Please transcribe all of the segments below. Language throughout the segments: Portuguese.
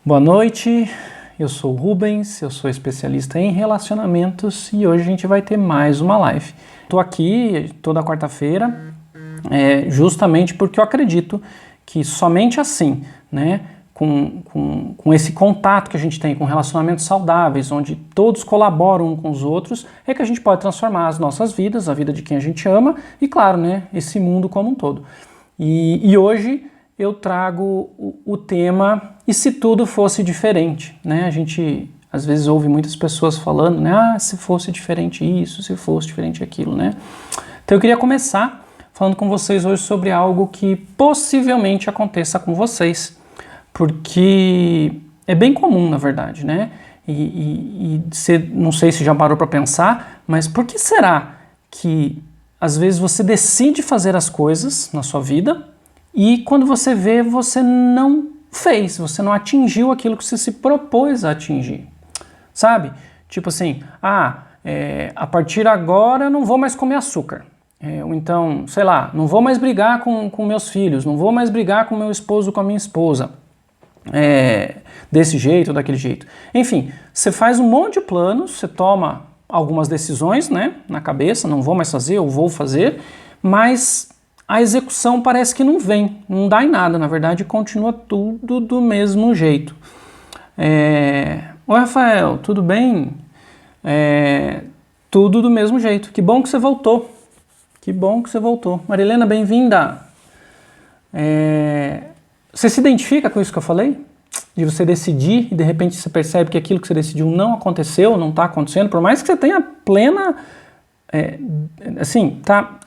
Boa noite, eu sou o Rubens, eu sou especialista em relacionamentos e hoje a gente vai ter mais uma live. Estou aqui toda quarta-feira justamente porque eu acredito que somente assim, né, com esse contato que a gente tem com relacionamentos saudáveis, onde todos colaboram uns com os outros, é que a gente pode transformar as nossas vidas, a vida de quem a gente ama e, claro, né, esse mundo como um todo. E hoje eu trago o tema "E se tudo fosse diferente?", né? A gente às vezes ouve muitas pessoas falando, né? Se fosse diferente isso, se fosse diferente aquilo, né? Então eu queria começar falando com vocês hoje sobre algo que possivelmente aconteça com vocês, porque é bem comum, na verdade, né? E você, não sei se já parou para pensar, mas por que será que às vezes você decide fazer as coisas na sua vida e quando você vê, você não fez, você não atingiu aquilo que você se propôs a atingir, sabe? Tipo assim, a partir de agora eu não vou mais comer açúcar. Ou então, sei lá, não vou mais brigar com meus filhos, não vou mais brigar com meu esposo, com a minha esposa. Desse jeito ou daquele jeito. Enfim, você faz um monte de planos, você toma algumas decisões, né, na cabeça, não vou mais fazer, ou vou fazer, mas a execução parece que não vem, não dá em nada, na verdade continua tudo do mesmo jeito. Oi Rafael, tudo bem? Tudo do mesmo jeito, que bom que você voltou, que bom que você voltou. Marilena, bem-vinda. Você se identifica com isso que eu falei? De você decidir e de repente você percebe que aquilo que você decidiu não aconteceu, não está acontecendo, por mais que você tenha plena...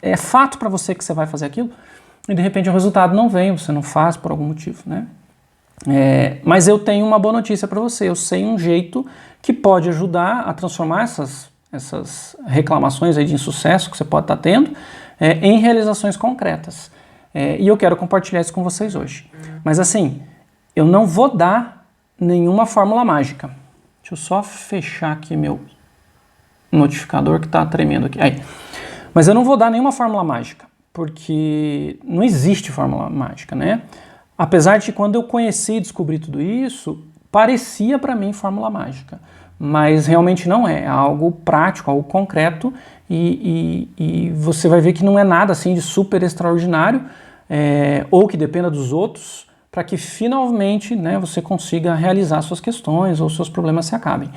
é fato para você que você vai fazer aquilo, e de repente o resultado não vem, você não faz por algum motivo, né? Mas eu tenho uma boa notícia para você, eu sei um jeito que pode ajudar a transformar essas reclamações aí de insucesso que você pode estar tendo em realizações concretas. E eu quero compartilhar isso com vocês hoje. Mas assim, eu não vou dar nenhuma fórmula mágica. Deixa eu só fechar aqui meu notificador que está tremendo aqui. Aí. Mas eu não vou dar nenhuma fórmula mágica, porque não existe fórmula mágica, né? Apesar de quando eu conheci e descobri tudo isso, parecia para mim fórmula mágica, mas realmente não é algo prático, algo concreto, e você vai ver que não é nada assim de super extraordinário, ou que dependa dos outros, para que finalmente, né, você consiga realizar suas questões ou seus problemas se acabem.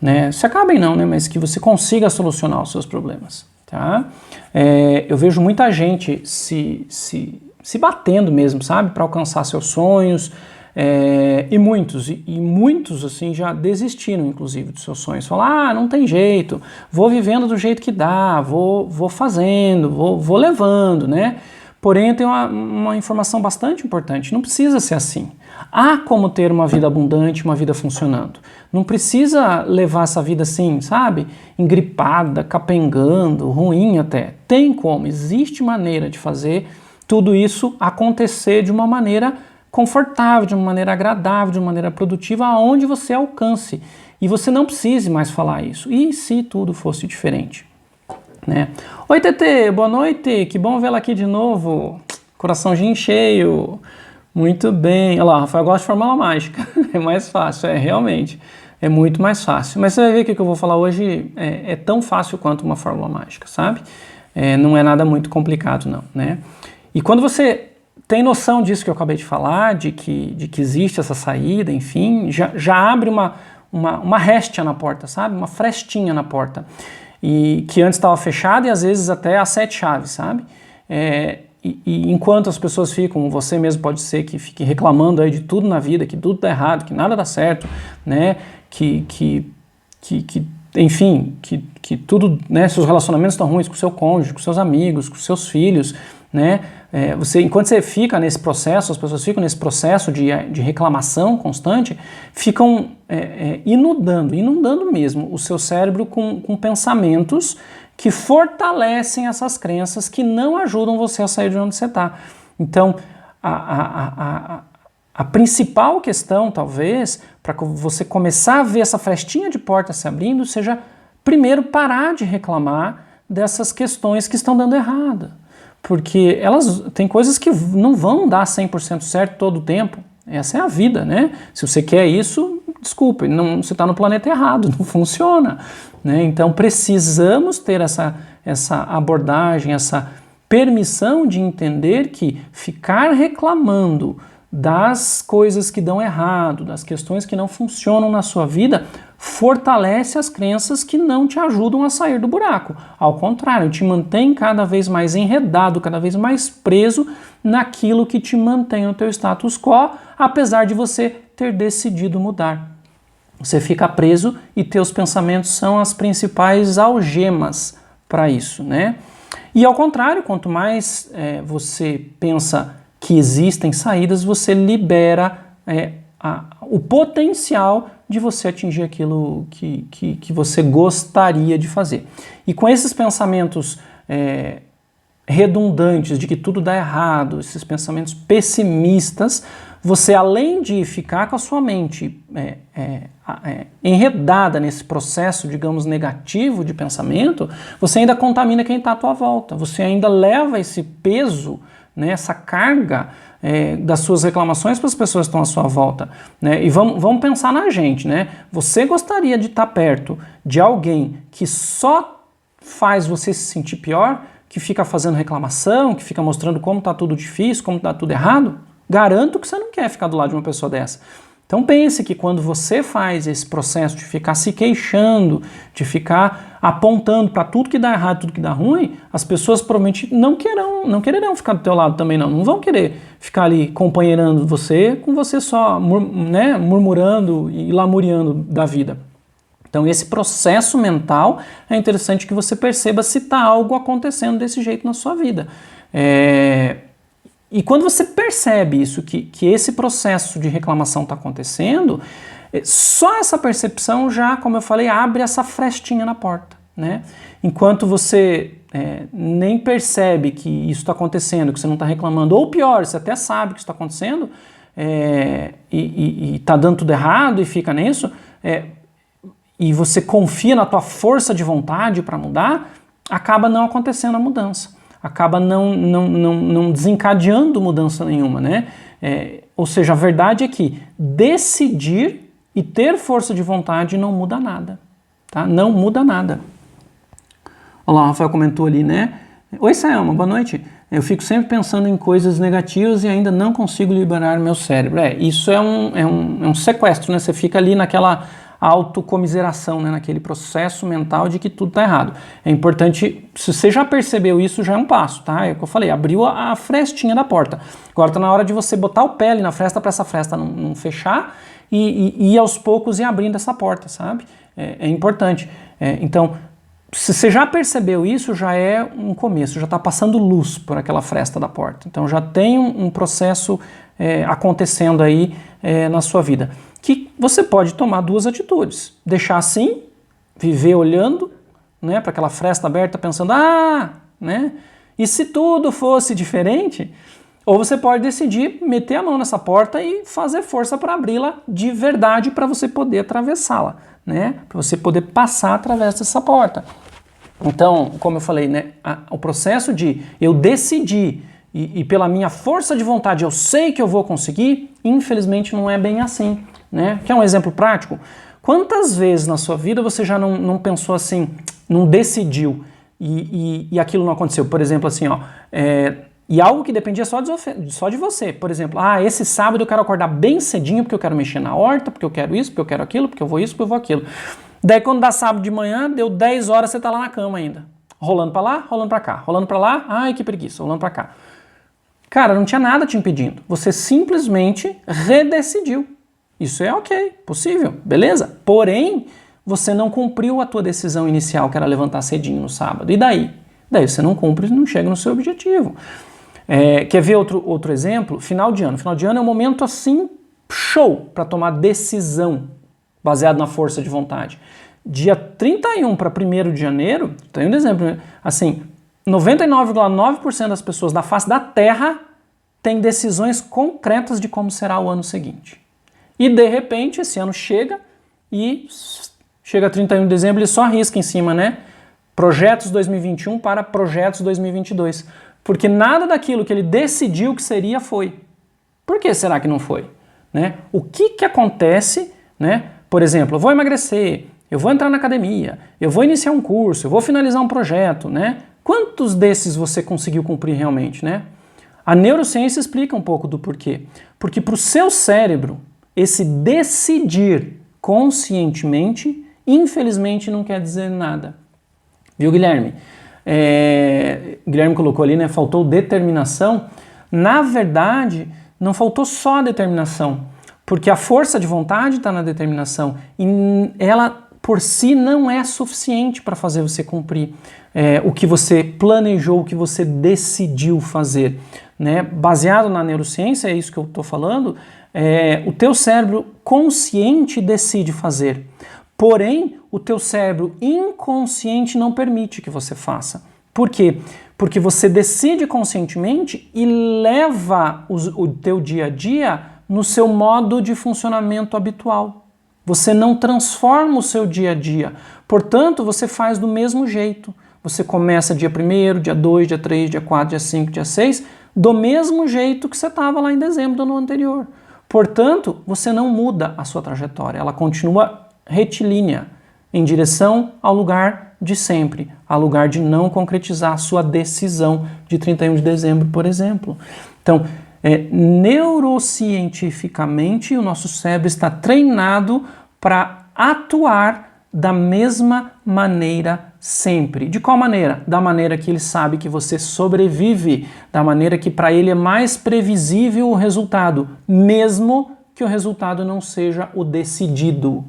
Né? Se acabem não, né, mas que você consiga solucionar os seus problemas. Tá? Eu vejo muita gente se batendo mesmo, sabe, para alcançar seus sonhos, e muitos assim já desistiram inclusive dos seus sonhos, falam, não tem jeito, vou vivendo do jeito que dá, vou fazendo, vou levando, né? Porém, tem uma informação bastante importante, não precisa ser assim. Há como ter uma vida abundante, uma vida funcionando. Não precisa levar essa vida assim, sabe? Engripada, capengando, ruim até. Tem como, existe maneira de fazer tudo isso acontecer de uma maneira confortável, de uma maneira agradável, de uma maneira produtiva, aonde você alcance. E você não precise mais falar isso. E se tudo fosse diferente? Né? Oi TT, boa noite, que bom vê-la aqui de novo, coraçãozinho cheio, muito bem. Olha lá, Rafael gosta de fórmula mágica, é mais fácil, realmente, é muito mais fácil, mas você vai ver que o que eu vou falar hoje é tão fácil quanto uma fórmula mágica, sabe? Não é nada muito complicado não, né? E quando você tem noção disso que eu acabei de falar, de que existe essa saída, enfim, já abre uma réstia na porta, sabe? Uma frestinha na porta. E que antes estava fechado e às vezes até a 7 chaves, sabe? E enquanto as pessoas ficam, você mesmo pode ser que fique reclamando aí de tudo na vida, que tudo tá errado, que nada dá certo, né? Enfim, que tudo, né? Seus relacionamentos estão ruins com seu cônjuge, com seus amigos, com seus filhos, né? Enquanto você fica nesse processo, as pessoas ficam nesse processo de reclamação constante, ficam inundando mesmo o seu cérebro com pensamentos que fortalecem essas crenças que não ajudam você a sair de onde você está. Então, a principal questão, talvez, para você começar a ver essa frestinha de porta se abrindo, seja primeiro parar de reclamar dessas questões que estão dando errado. Porque tem coisas que não vão dar 100% certo todo o tempo, Essa é a vida, né? Se você quer isso, desculpe, não, você está no planeta errado, não funciona, né? Então precisamos ter essa abordagem, essa permissão de entender que ficar reclamando das coisas que dão errado, das questões que não funcionam na sua vida, fortalece as crenças que não te ajudam a sair do buraco. Ao contrário, te mantém cada vez mais enredado, cada vez mais preso naquilo que te mantém no teu status quo, apesar de você ter decidido mudar. Você fica preso e teus pensamentos são as principais algemas para isso, né? E ao contrário, quanto mais você pensa que existem saídas, você libera o potencial de você atingir aquilo que você gostaria de fazer. E com esses pensamentos redundantes de que tudo dá errado, esses pensamentos pessimistas, você, além de ficar com a sua mente enredada nesse processo, digamos, negativo de pensamento, você ainda contamina quem está à tua volta, você ainda leva esse peso, né, essa carga das suas reclamações para as pessoas que estão à sua volta, né? E vamos pensar na gente, né? Você gostaria de estar perto de alguém que só faz você se sentir pior, que fica fazendo reclamação, que fica mostrando como está tudo difícil, como está tudo errado? Garanto que você não quer ficar do lado de uma pessoa dessa. Então pense que quando você faz esse processo de ficar se queixando, de ficar apontando para tudo que dá errado, tudo que dá ruim, as pessoas provavelmente não quererão ficar do teu lado também não vão querer ficar ali companheirando você, com você só murmurando e lamuriando da vida. Então esse processo mental é interessante que você perceba se está algo acontecendo desse jeito na sua vida. E quando você percebe isso, que esse processo de reclamação está acontecendo, só essa percepção já, como eu falei, abre essa frestinha na porta, né? Enquanto você nem percebe que isso está acontecendo, que você não está reclamando, ou pior, você até sabe que isso está acontecendo e está dando tudo errado e fica nisso, e você confia na tua força de vontade para mudar, acaba não acontecendo a mudança. Acaba não desencadeando mudança nenhuma, né? Ou seja, a verdade é que decidir e ter força de vontade não muda nada, tá? Não muda nada. Olha lá, o Rafael comentou ali, né? Oi, Saelma, boa noite. Eu fico sempre pensando em coisas negativas e ainda não consigo liberar meu cérebro. Isso é um sequestro, né? Você fica ali naquela autocomiseração, né, naquele processo mental de que tudo está errado. É importante, se você já percebeu isso, já é um passo, tá? É o que eu falei, abriu a frestinha da porta. Agora está na hora de você botar o pé ali na fresta para essa fresta não fechar e aos poucos ir abrindo essa porta, sabe? É importante. Então, se você já percebeu isso, já é um começo, já está passando luz por aquela fresta da porta. Então já tem um processo acontecendo aí na sua vida. Que você pode tomar duas atitudes. Deixar assim, viver olhando, né, para aquela fresta aberta, pensando, né, e se tudo fosse diferente? Ou você pode decidir meter a mão nessa porta e fazer força para abri-la de verdade para você poder atravessá-la, né, para você poder passar através dessa porta. Então, como eu falei, né, o processo de eu decidir e pela minha força de vontade eu sei que eu vou conseguir, infelizmente não é bem assim. Né? Quer um exemplo prático? Quantas vezes na sua vida você já não pensou assim, não decidiu e aquilo não aconteceu? Por exemplo, assim, e algo que dependia só de você. Por exemplo, esse sábado eu quero acordar bem cedinho porque eu quero mexer na horta, porque eu quero isso, porque eu quero aquilo, porque eu vou isso, porque eu vou aquilo. Daí quando dá sábado de manhã, deu 10 horas, você tá lá na cama ainda. Rolando pra lá, rolando pra cá. Rolando pra lá, ai que preguiça, rolando pra cá. Cara, não tinha nada te impedindo. Você simplesmente redecidiu. Isso é ok, possível, beleza? Porém, você não cumpriu a tua decisão inicial, que era levantar cedinho no sábado. E daí? Daí você não cumpre e não chega no seu objetivo. Quer ver outro exemplo? Final de ano. Final de ano é um momento assim, show, para tomar decisão, baseado na força de vontade. Dia 31 para 1º de janeiro, tem um exemplo, né? Assim, 99,9% das pessoas da face da Terra têm decisões concretas de como será o ano seguinte. E de repente esse ano chega e chega 31 de dezembro e só risca em cima, né? Projetos 2021 para projetos 2022. Porque nada daquilo que ele decidiu que seria foi. Por que será que não foi? né? O que acontece, né? Por exemplo, eu vou emagrecer, eu vou entrar na academia, eu vou iniciar um curso, eu vou finalizar um projeto, né? Quantos desses você conseguiu cumprir realmente, né? A neurociência explica um pouco do porquê. Porque para o seu cérebro, esse decidir conscientemente, infelizmente, não quer dizer nada. Viu, Guilherme? Guilherme colocou ali, né? Faltou determinação. Na verdade, não faltou só a determinação, porque a força de vontade está na determinação e ela por si não é suficiente para fazer você cumprir o que você planejou, o que você decidiu fazer, né? Baseado na neurociência, é isso que eu estou falando, o teu cérebro consciente decide fazer, porém o teu cérebro inconsciente não permite que você faça. Por quê? Porque você decide conscientemente e leva o teu dia a dia no seu modo de funcionamento habitual. Você não transforma o seu dia a dia. Portanto, você faz do mesmo jeito. Você começa dia 1º, dia 2, dia 3, dia 4, dia 5, dia 6, do mesmo jeito que você estava lá em dezembro do ano anterior. Portanto, você não muda a sua trajetória. Ela continua retilínea, em direção ao lugar de sempre, ao lugar de não concretizar a sua decisão de 31 de dezembro, por exemplo. Então, neurocientificamente, o nosso cérebro está treinado para atuar da mesma maneira sempre. De qual maneira? Da maneira que ele sabe que você sobrevive, da maneira que para ele é mais previsível o resultado, mesmo que o resultado não seja o decidido,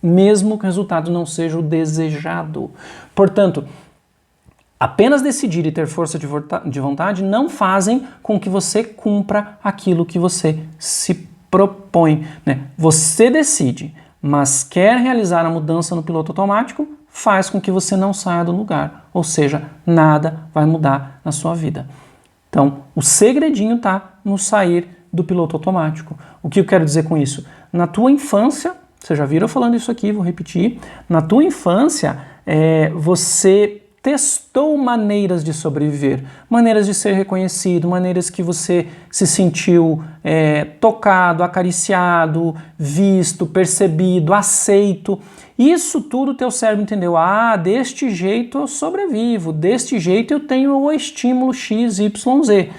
mesmo que o resultado não seja o desejado. Portanto, apenas decidir e ter força de vontade não fazem com que você cumpra aquilo que você se propõe, né? Você decide, mas quer realizar a mudança no piloto automático, faz com que você não saia do lugar, ou seja, nada vai mudar na sua vida. Então, o segredinho está no sair do piloto automático. O que eu quero dizer com isso? Na tua infância, vocês já viram eu falando isso aqui, vou repetir, na tua infância, você testou maneiras de sobreviver, maneiras de ser reconhecido, maneiras que você se sentiu tocado, acariciado, visto, percebido, aceito. Isso tudo o teu cérebro entendeu. Deste jeito eu sobrevivo, deste jeito eu tenho o estímulo X, Y, Z.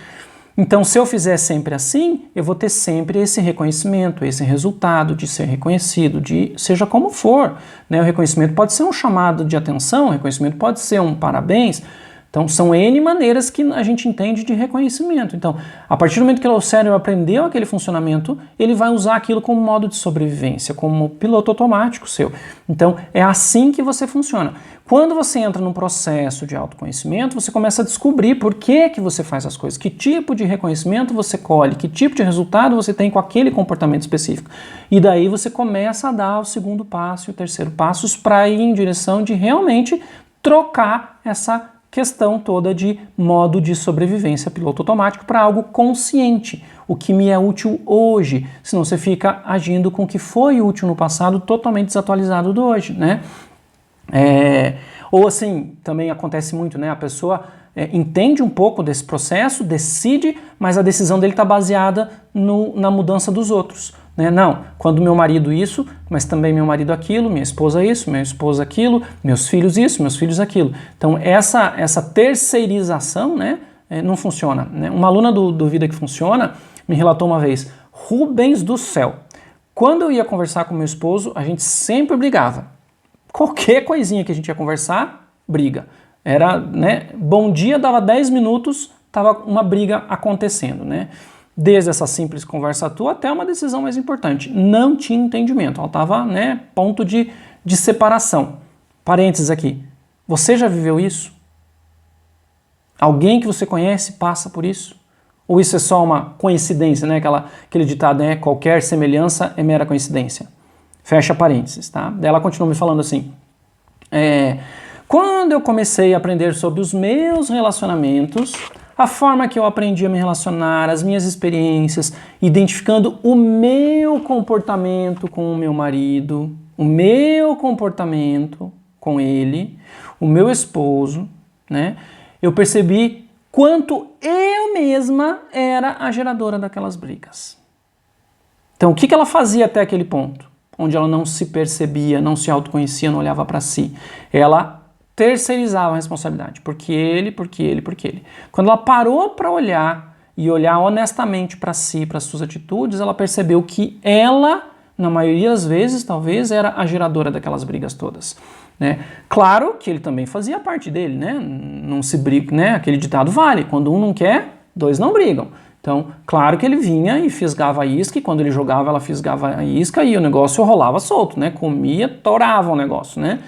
Então, se eu fizer sempre assim, eu vou ter sempre esse reconhecimento, esse resultado de ser reconhecido, de seja como for, né? O reconhecimento pode ser um chamado de atenção, o reconhecimento pode ser um parabéns. Então, são N maneiras que a gente entende de reconhecimento. Então, a partir do momento que o cérebro aprendeu aquele funcionamento, ele vai usar aquilo como modo de sobrevivência, como piloto automático seu. Então, é assim que você funciona. Quando você entra num processo de autoconhecimento, você começa a descobrir por que você faz as coisas, que tipo de reconhecimento você colhe, que tipo de resultado você tem com aquele comportamento específico. E daí você começa a dar o segundo passo e o terceiro passos para ir em direção de realmente trocar essa questão toda de modo de sobrevivência piloto automático para algo consciente, o que me é útil hoje, senão você fica agindo com o que foi útil no passado totalmente desatualizado do hoje, né? Ou assim, também acontece muito, né? A pessoa entende um pouco desse processo, decide, mas a decisão dele está baseada na mudança dos outros, né? Não, quando meu marido isso, mas também meu marido aquilo, minha esposa isso, minha esposa aquilo, meus filhos isso, meus filhos aquilo. Então essa terceirização, né, não funciona, né? Uma aluna do Vida que Funciona me relatou uma vez: Rubens do céu, quando eu ia conversar com meu esposo, a gente sempre brigava. Qualquer coisinha que a gente ia conversar, briga. Era, né, bom dia, dava 10 minutos, tava uma briga acontecendo, né? Desde essa simples conversa tua até uma decisão mais importante. Não tinha entendimento, ela estava, né, ponto de separação. Parênteses aqui. Você já viveu isso? Alguém que você conhece passa por isso? Ou isso é só uma coincidência, né? Aquele ditado, né? Qualquer semelhança é mera coincidência. Fecha parênteses, tá? Daí ela continua me falando assim. Quando eu comecei a aprender sobre os meus relacionamentos, a forma que eu aprendi a me relacionar, as minhas experiências, identificando o meu comportamento com o meu marido, o meu comportamento com ele, o meu esposo, né? Eu percebi quanto eu mesma era a geradora daquelas brigas. Então, o que ela fazia até aquele ponto? Onde ela não se percebia, não se autoconhecia, não olhava para si. Ela terceirizava a responsabilidade. Porque ele. Quando ela parou para olhar e olhar honestamente para si, para as suas atitudes, ela percebeu que ela, na maioria das vezes, talvez, era a geradora daquelas brigas todas. Né? Claro que ele também fazia parte dele, né? Não se briga, né? Aquele ditado vale, quando um não quer, dois não brigam. Então, claro que ele vinha e fisgava a isca, e quando ele jogava, ela fisgava a isca e o negócio rolava solto, né? Comia, torava o negócio, né?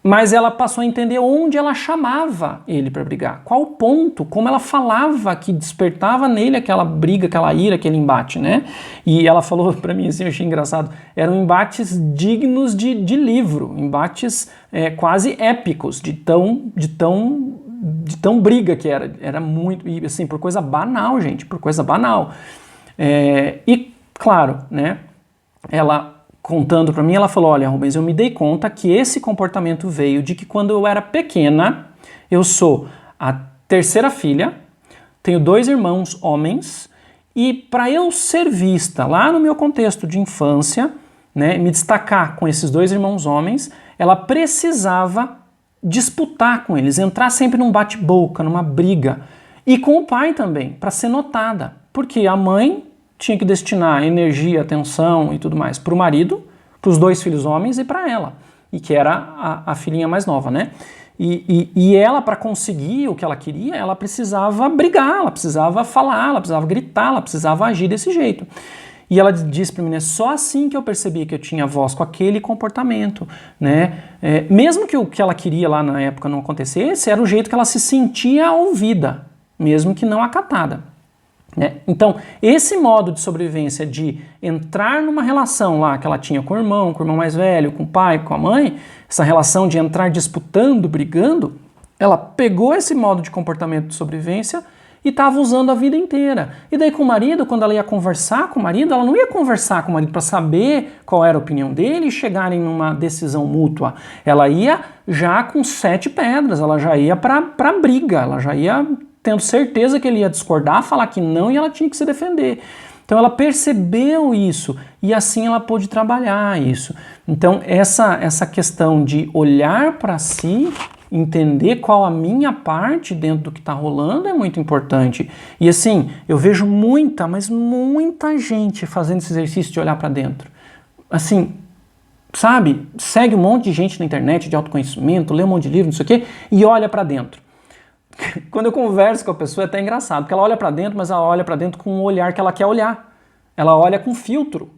Mas ela passou a entender onde ela chamava ele para brigar, qual o ponto, como ela falava que despertava nele aquela briga, aquela ira, aquele embate, né? E ela falou para mim assim, eu achei engraçado, eram embates dignos de livro, embates quase épicos, de tão briga que era muito, e assim, por coisa banal, gente, por coisa banal. E, claro, né, ela contando para mim, ela falou, olha, Rubens, eu me dei conta que esse comportamento veio de que quando eu era pequena, eu sou a terceira filha, tenho 2 irmãos homens, e para eu ser vista lá no meu contexto de infância, né, me destacar com esses 2 irmãos homens, ela precisava disputar com eles, entrar sempre num bate-boca, numa briga. E com o pai também, para ser notada. Porque a mãe tinha que destinar energia, atenção e tudo mais para o marido, para os 2 filhos homens e para ela, e que era a filhinha mais nova, né? E ela, para conseguir o que ela queria, ela precisava brigar, ela precisava falar, ela precisava gritar, ela precisava agir desse jeito. E ela disse para mim, é só assim que eu percebi que eu tinha voz com aquele comportamento, né? Mesmo que o que ela queria lá na época não acontecesse, era o jeito que ela se sentia ouvida, mesmo que não acatada. Né? Então, esse modo de sobrevivência de entrar numa relação lá que ela tinha com o irmão mais velho, com o pai, com a mãe, essa relação de entrar disputando, brigando, ela pegou esse modo de comportamento de sobrevivência e estava usando a vida inteira. E daí com o marido, quando ela ia conversar com o marido, ela não ia conversar com o marido para saber qual era a opinião dele e chegarem numa decisão mútua. Ela ia já com 7 pedras, ela já ia para briga, ela já ia tendo certeza que ele ia discordar, falar que não, e ela tinha que se defender. Então ela percebeu isso e assim ela pôde trabalhar isso. Então essa questão de olhar para si, entender qual a minha parte dentro do que está rolando é muito importante. E assim, eu vejo muita, mas muita gente fazendo esse exercício de olhar para dentro. Assim, sabe? Segue um monte de gente na internet de autoconhecimento, lê um monte de livro, não sei o quê, e olha para dentro. Quando eu converso com a pessoa é até engraçado, porque ela olha para dentro, mas ela olha para dentro com o olhar que ela quer olhar. Ela olha com filtro.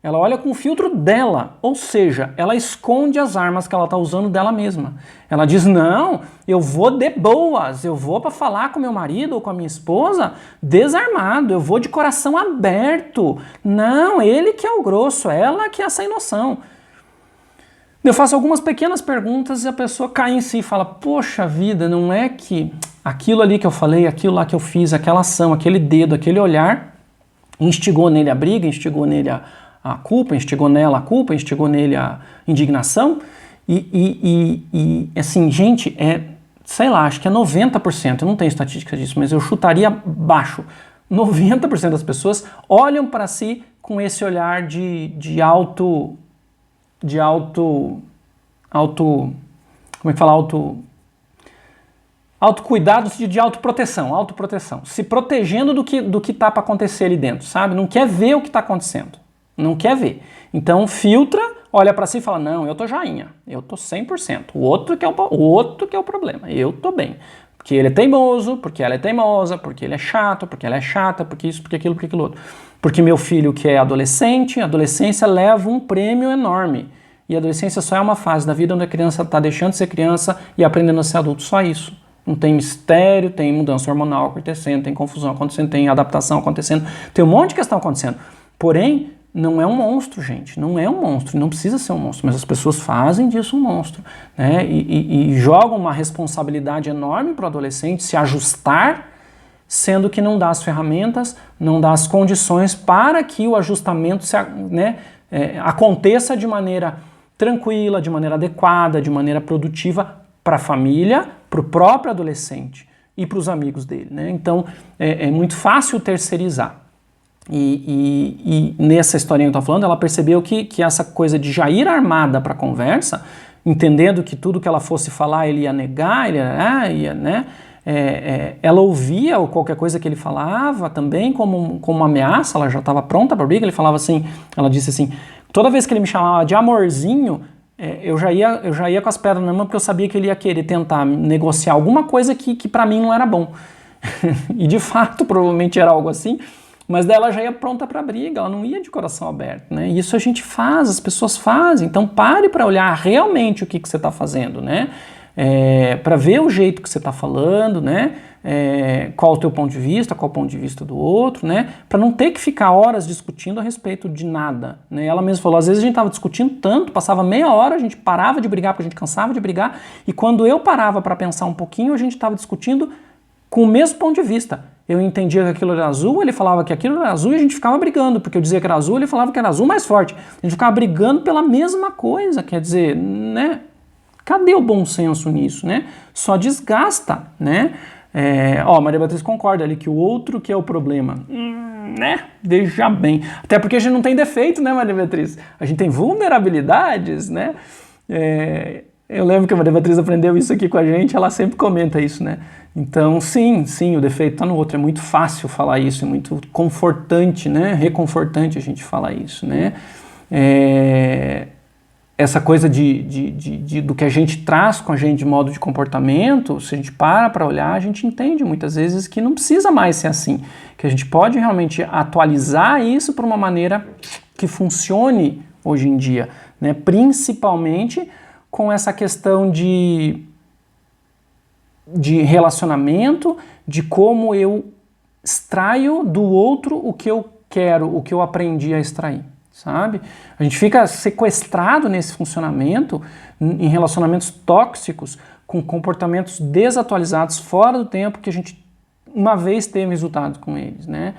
Ela olha com o filtro dela, ou seja, ela esconde as armas que ela está usando dela mesma. Ela diz, não, eu vou de boas, eu vou para falar com meu marido ou com a minha esposa desarmado, eu vou de coração aberto. Não, ele que é o grosso, ela que é a sem noção. Eu faço algumas pequenas perguntas e a pessoa cai em si e fala, poxa vida, não é que aquilo ali que eu falei, aquilo lá que eu fiz, aquela ação, aquele dedo, aquele olhar, instigou nele a briga, instigou nele a culpa, instigou nela a culpa, instigou nele a indignação. E assim, gente, sei lá, acho que é 90%, eu não tenho estatística disso, mas eu chutaria baixo. 90% das pessoas olham para si com esse olhar de autocuidado, de autoproteção, se protegendo do que tá para acontecer ali dentro, sabe? Não quer ver o que está acontecendo, não quer ver. Então filtra, olha para si e fala, não, eu tô joinha, eu tô 100%, o outro que é o problema, eu tô bem. Porque ele é teimoso, porque ela é teimosa, porque ele é chato, porque ela é chata, porque isso, porque aquilo outro. Porque meu filho que é adolescente, a adolescência leva um prêmio enorme. E a adolescência só é uma fase da vida onde a criança está deixando de ser criança e aprendendo a ser adulto, só isso. Não tem mistério, tem mudança hormonal acontecendo, tem confusão acontecendo, tem adaptação acontecendo, tem um monte de questão acontecendo. Porém, não é um monstro, gente, não é um monstro, não precisa ser um monstro, mas as pessoas fazem disso um monstro, né? E jogam uma responsabilidade enorme para o adolescente se ajustar, sendo que não dá as ferramentas, não dá as condições para que o ajustamento aconteça de maneira tranquila, de maneira adequada, de maneira produtiva para a família, para o próprio adolescente e para os amigos dele, né? Então é muito fácil terceirizar. E nessa historinha que eu tô falando, ela percebeu que essa coisa de já ir armada para a conversa, entendendo que tudo que ela fosse falar ele ia negar, né? Ela ouvia qualquer coisa que ele falava também como uma ameaça, ela já estava pronta para briga. Ele falava assim, ela disse assim, toda vez que ele me chamava de amorzinho, eu já ia com as pedras na mão, porque eu sabia que ele ia querer tentar negociar alguma coisa que para mim não era bom. E de fato, provavelmente era algo assim, mas daí ela já ia pronta para a briga, ela não ia de coração aberto, né? E isso a gente faz, as pessoas fazem. Então pare para olhar realmente o que você está fazendo, né? Para ver o jeito que você está falando, né? Qual o teu ponto de vista, qual o ponto de vista do outro, né? Para não ter que ficar horas discutindo a respeito de nada, né? Ela mesma falou, às vezes a gente estava discutindo tanto, passava meia hora, a gente parava de brigar porque a gente cansava de brigar, e quando eu parava para pensar um pouquinho, a gente estava discutindo com o mesmo ponto de vista. Eu entendia que aquilo era azul, ele falava que aquilo era azul e a gente ficava brigando, porque eu dizia que era azul, ele falava que era azul mais forte. A gente ficava brigando pela mesma coisa, quer dizer, né? Cadê o bom senso nisso, né? Só desgasta, né? Maria Beatriz concorda ali que o outro que é o problema, né? Veja bem. Até porque a gente não tem defeito, né, Maria Beatriz? A gente tem vulnerabilidades, né? Eu lembro que a Maria Beatriz aprendeu isso aqui com a gente, ela sempre comenta isso, né? Então, sim, o defeito está no outro. É muito fácil falar isso, é muito confortante, né? Reconfortante a gente falar isso, né? Essa coisa do que a gente traz com a gente de modo de comportamento, se a gente para olhar, a gente entende muitas vezes que não precisa mais ser assim, que a gente pode realmente atualizar isso para uma maneira que funcione hoje em dia, né? Principalmente com essa questão de relacionamento, de como eu extraio do outro o que eu quero, o que eu aprendi a extrair, sabe? A gente fica sequestrado nesse funcionamento, em relacionamentos tóxicos, com comportamentos desatualizados, fora do tempo que a gente uma vez teve resultado com eles, né?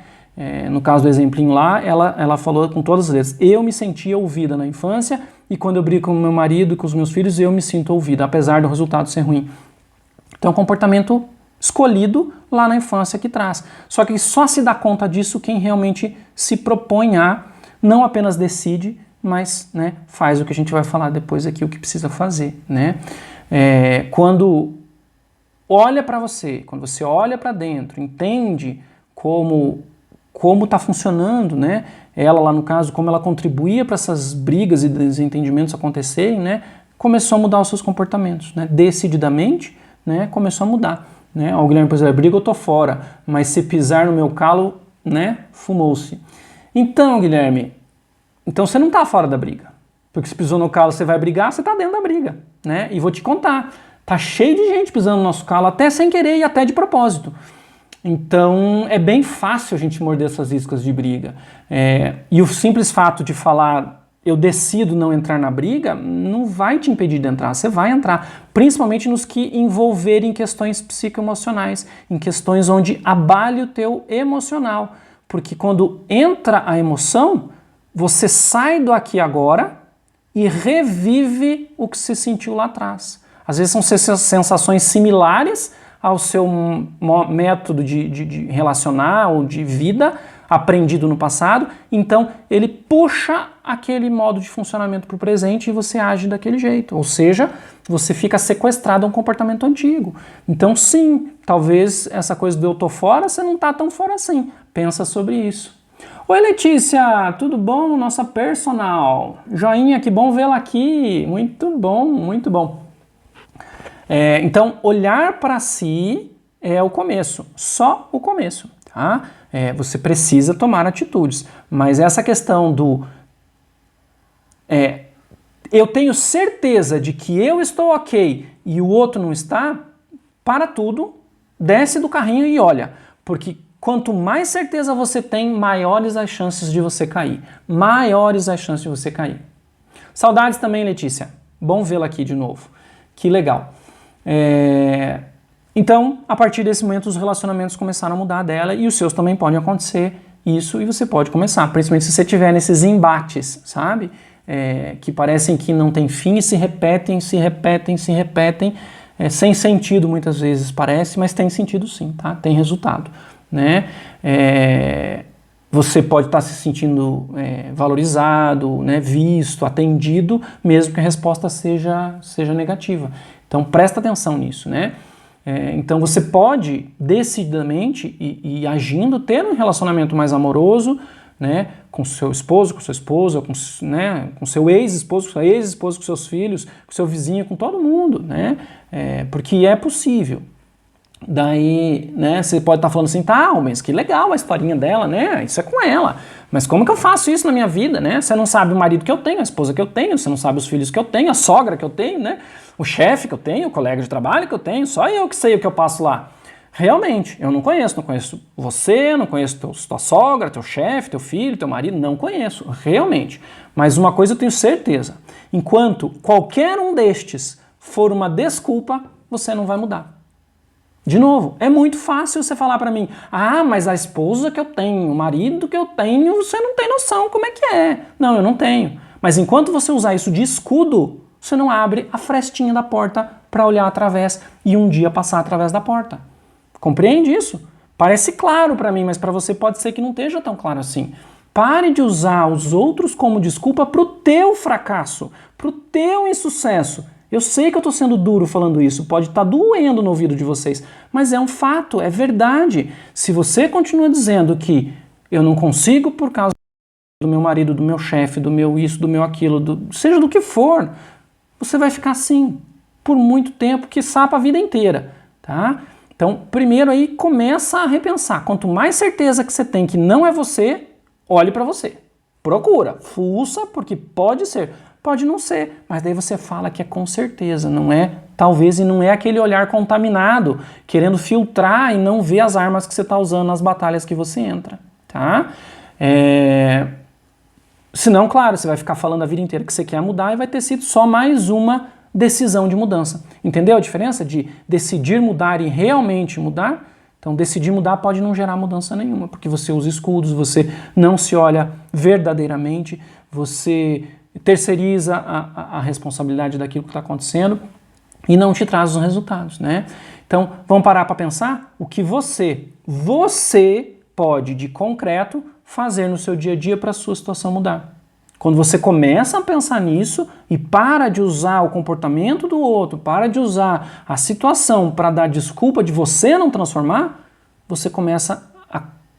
No caso do exemplinho lá, ela falou com todas as letras, eu me sentia ouvida na infância e quando eu brigo com meu marido e com os meus filhos, eu me sinto ouvida, apesar do resultado ser ruim. Então é um comportamento escolhido lá na infância que traz. Só que só se dá conta disso quem realmente se propõe a, não apenas decide, mas, né, faz o que a gente vai falar depois aqui, o que precisa fazer, né? Quando olha para você, quando você olha para dentro, entende como está funcionando, né? Ela lá no caso, como ela contribuía para essas brigas e desentendimentos acontecerem, né? Começou a mudar os seus comportamentos, né? Decididamente, né? Começou a mudar, né? O Guilherme, por exemplo, briga eu tô fora, mas se pisar no meu calo, né? Fumou-se. Então, Guilherme, então você não tá fora da briga, porque se pisou no calo você vai brigar, você tá dentro da briga, né? E vou te contar, tá cheio de gente pisando no nosso calo, até sem querer e até de propósito. Então é bem fácil a gente morder essas iscas de briga. E o simples fato de falar eu decido não entrar na briga não vai te impedir de entrar, você vai entrar, principalmente nos que envolverem questões psicoemocionais, em questões onde abale o teu emocional, porque quando entra a emoção, você sai do aqui e agora e revive o que você sentiu lá atrás. Às vezes são sensações similares ao seu método de relacionar ou de vida aprendido no passado, então ele puxa aquele modo de funcionamento para o presente e você age daquele jeito, ou seja, você fica sequestrado a um comportamento antigo. Então sim, talvez essa coisa do eu tô fora, você não tá tão fora assim, pensa sobre isso. Oi Letícia, tudo bom? Nossa personal, joinha, que bom vê-la aqui, muito bom, muito bom. Então, olhar para si é o começo, só o começo, tá? Você precisa tomar atitudes, mas essa questão do eu tenho certeza de que eu estou ok e o outro não está, para tudo, desce do carrinho e olha, porque quanto mais certeza você tem, maiores as chances de você cair, maiores as chances de você cair. Saudades também, Letícia, bom vê-la aqui de novo, que legal. Então, a partir desse momento, os relacionamentos começaram a mudar dela e os seus também podem acontecer isso e você pode começar, principalmente se você tiver nesses embates, sabe? Que parecem que não tem fim e se repetem, sem sentido muitas vezes parece, mas tem sentido sim, tá? Tem resultado, né? você pode estar se sentindo valorizado, né, visto, atendido, mesmo que a resposta seja negativa. Então presta atenção nisso, né? Então você pode decididamente e agindo ter um relacionamento mais amoroso, né, com seu esposo, com sua esposa, com seu ex-esposo, com sua ex-esposa, com seus filhos, com seu vizinho, com todo mundo, né? Porque é possível. Daí, né, você pode estar falando assim, tá, mas que legal a historinha dela, né? Isso é com ela. Mas como que eu faço isso na minha vida, né? Você não sabe o marido que eu tenho, a esposa que eu tenho, você não sabe os filhos que eu tenho, a sogra que eu tenho, né? O chefe que eu tenho, o colega de trabalho que eu tenho, só eu que sei o que eu passo lá. Realmente, eu não conheço você, não conheço tua sogra, teu chefe, teu filho, teu marido, não conheço, realmente. Mas uma coisa eu tenho certeza, enquanto qualquer um destes for uma desculpa, você não vai mudar. De novo, é muito fácil você falar pra mim, mas a esposa que eu tenho, o marido que eu tenho, você não tem noção como é que é. Não, eu não tenho. Mas enquanto você usar isso de escudo, você não abre a frestinha da porta para olhar através e um dia passar através da porta. Compreende isso? Parece claro para mim, mas para você pode ser que não esteja tão claro assim. Pare de usar os outros como desculpa para o teu fracasso, para o teu insucesso. Eu sei que eu estou sendo duro falando isso, pode estar doendo no ouvido de vocês, mas é um fato, é verdade. Se você continua dizendo que eu não consigo por causa do meu marido, do meu chefe, do meu isso, do meu aquilo, seja do que for, você vai ficar assim por muito tempo, quiçá para a vida inteira, tá? Então, primeiro aí começa a repensar. Quanto mais certeza que você tem que não é você, olhe para você. Procura, fuça, porque pode ser, pode não ser, mas daí você fala que é com certeza, não é talvez, e não é aquele olhar contaminado, querendo filtrar e não ver as armas que você está usando nas batalhas que você entra, tá? Senão, claro, você vai ficar falando a vida inteira que você quer mudar e vai ter sido só mais uma decisão de mudança. Entendeu a diferença de decidir mudar e realmente mudar? Então, decidir mudar pode não gerar mudança nenhuma, porque você usa escudos, você não se olha verdadeiramente, você terceiriza a responsabilidade daquilo que está acontecendo e não te traz os resultados, né? Então, vamos parar para pensar o que você pode, de concreto, fazer no seu dia a dia para a sua situação mudar. Quando você começa a pensar nisso e para de usar o comportamento do outro, para de usar a situação para dar desculpa de você não transformar, você começa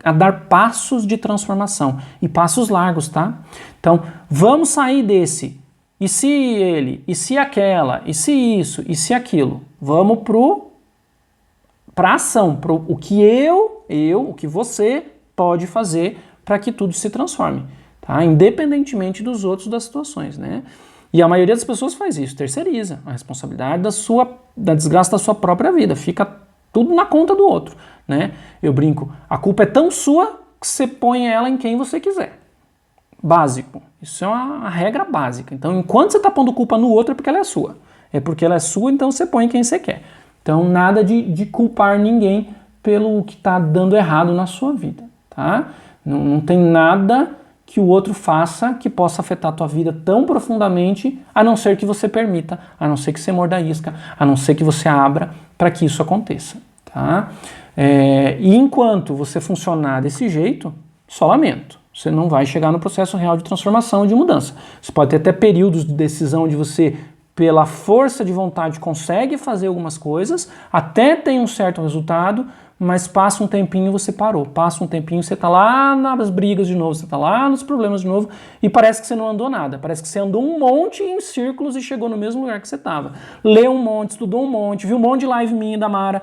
a dar passos de transformação. E passos largos, tá? Então, vamos sair desse. E se ele? E se aquela? E se isso? E se aquilo? Vamos para a ação, para o que o que você pode fazer para que tudo se transforme. Tá? Independentemente dos outros, das situações, né? E a maioria das pessoas faz isso, terceiriza a responsabilidade da desgraça da sua própria vida, fica tudo na conta do outro, né? Eu brinco, a culpa é tão sua que você põe ela em quem você quiser. Básico, isso é uma regra básica. Então, enquanto você está pondo culpa no outro, é porque ela é sua. É porque ela é sua, então você põe quem você quer. Então, nada de culpar ninguém pelo que está dando errado na sua vida, tá? Não tem nada que o outro faça que possa afetar a tua vida tão profundamente, a não ser que você permita, a não ser que você morda a isca, a não ser que você abra para que isso aconteça, tá? E enquanto você funcionar desse jeito, só lamento. Você não vai chegar no processo real de transformação e de mudança. Você pode ter até períodos de decisão de você, pela força de vontade, consegue fazer algumas coisas, até tem um certo resultado, mas passa um tempinho e você parou, passa um tempinho e você está lá nas brigas de novo, você está lá nos problemas de novo e parece que você não andou nada, parece que você andou um monte em círculos e chegou no mesmo lugar que você estava. Leu um monte, estudou um monte, viu um monte de live minha da Mara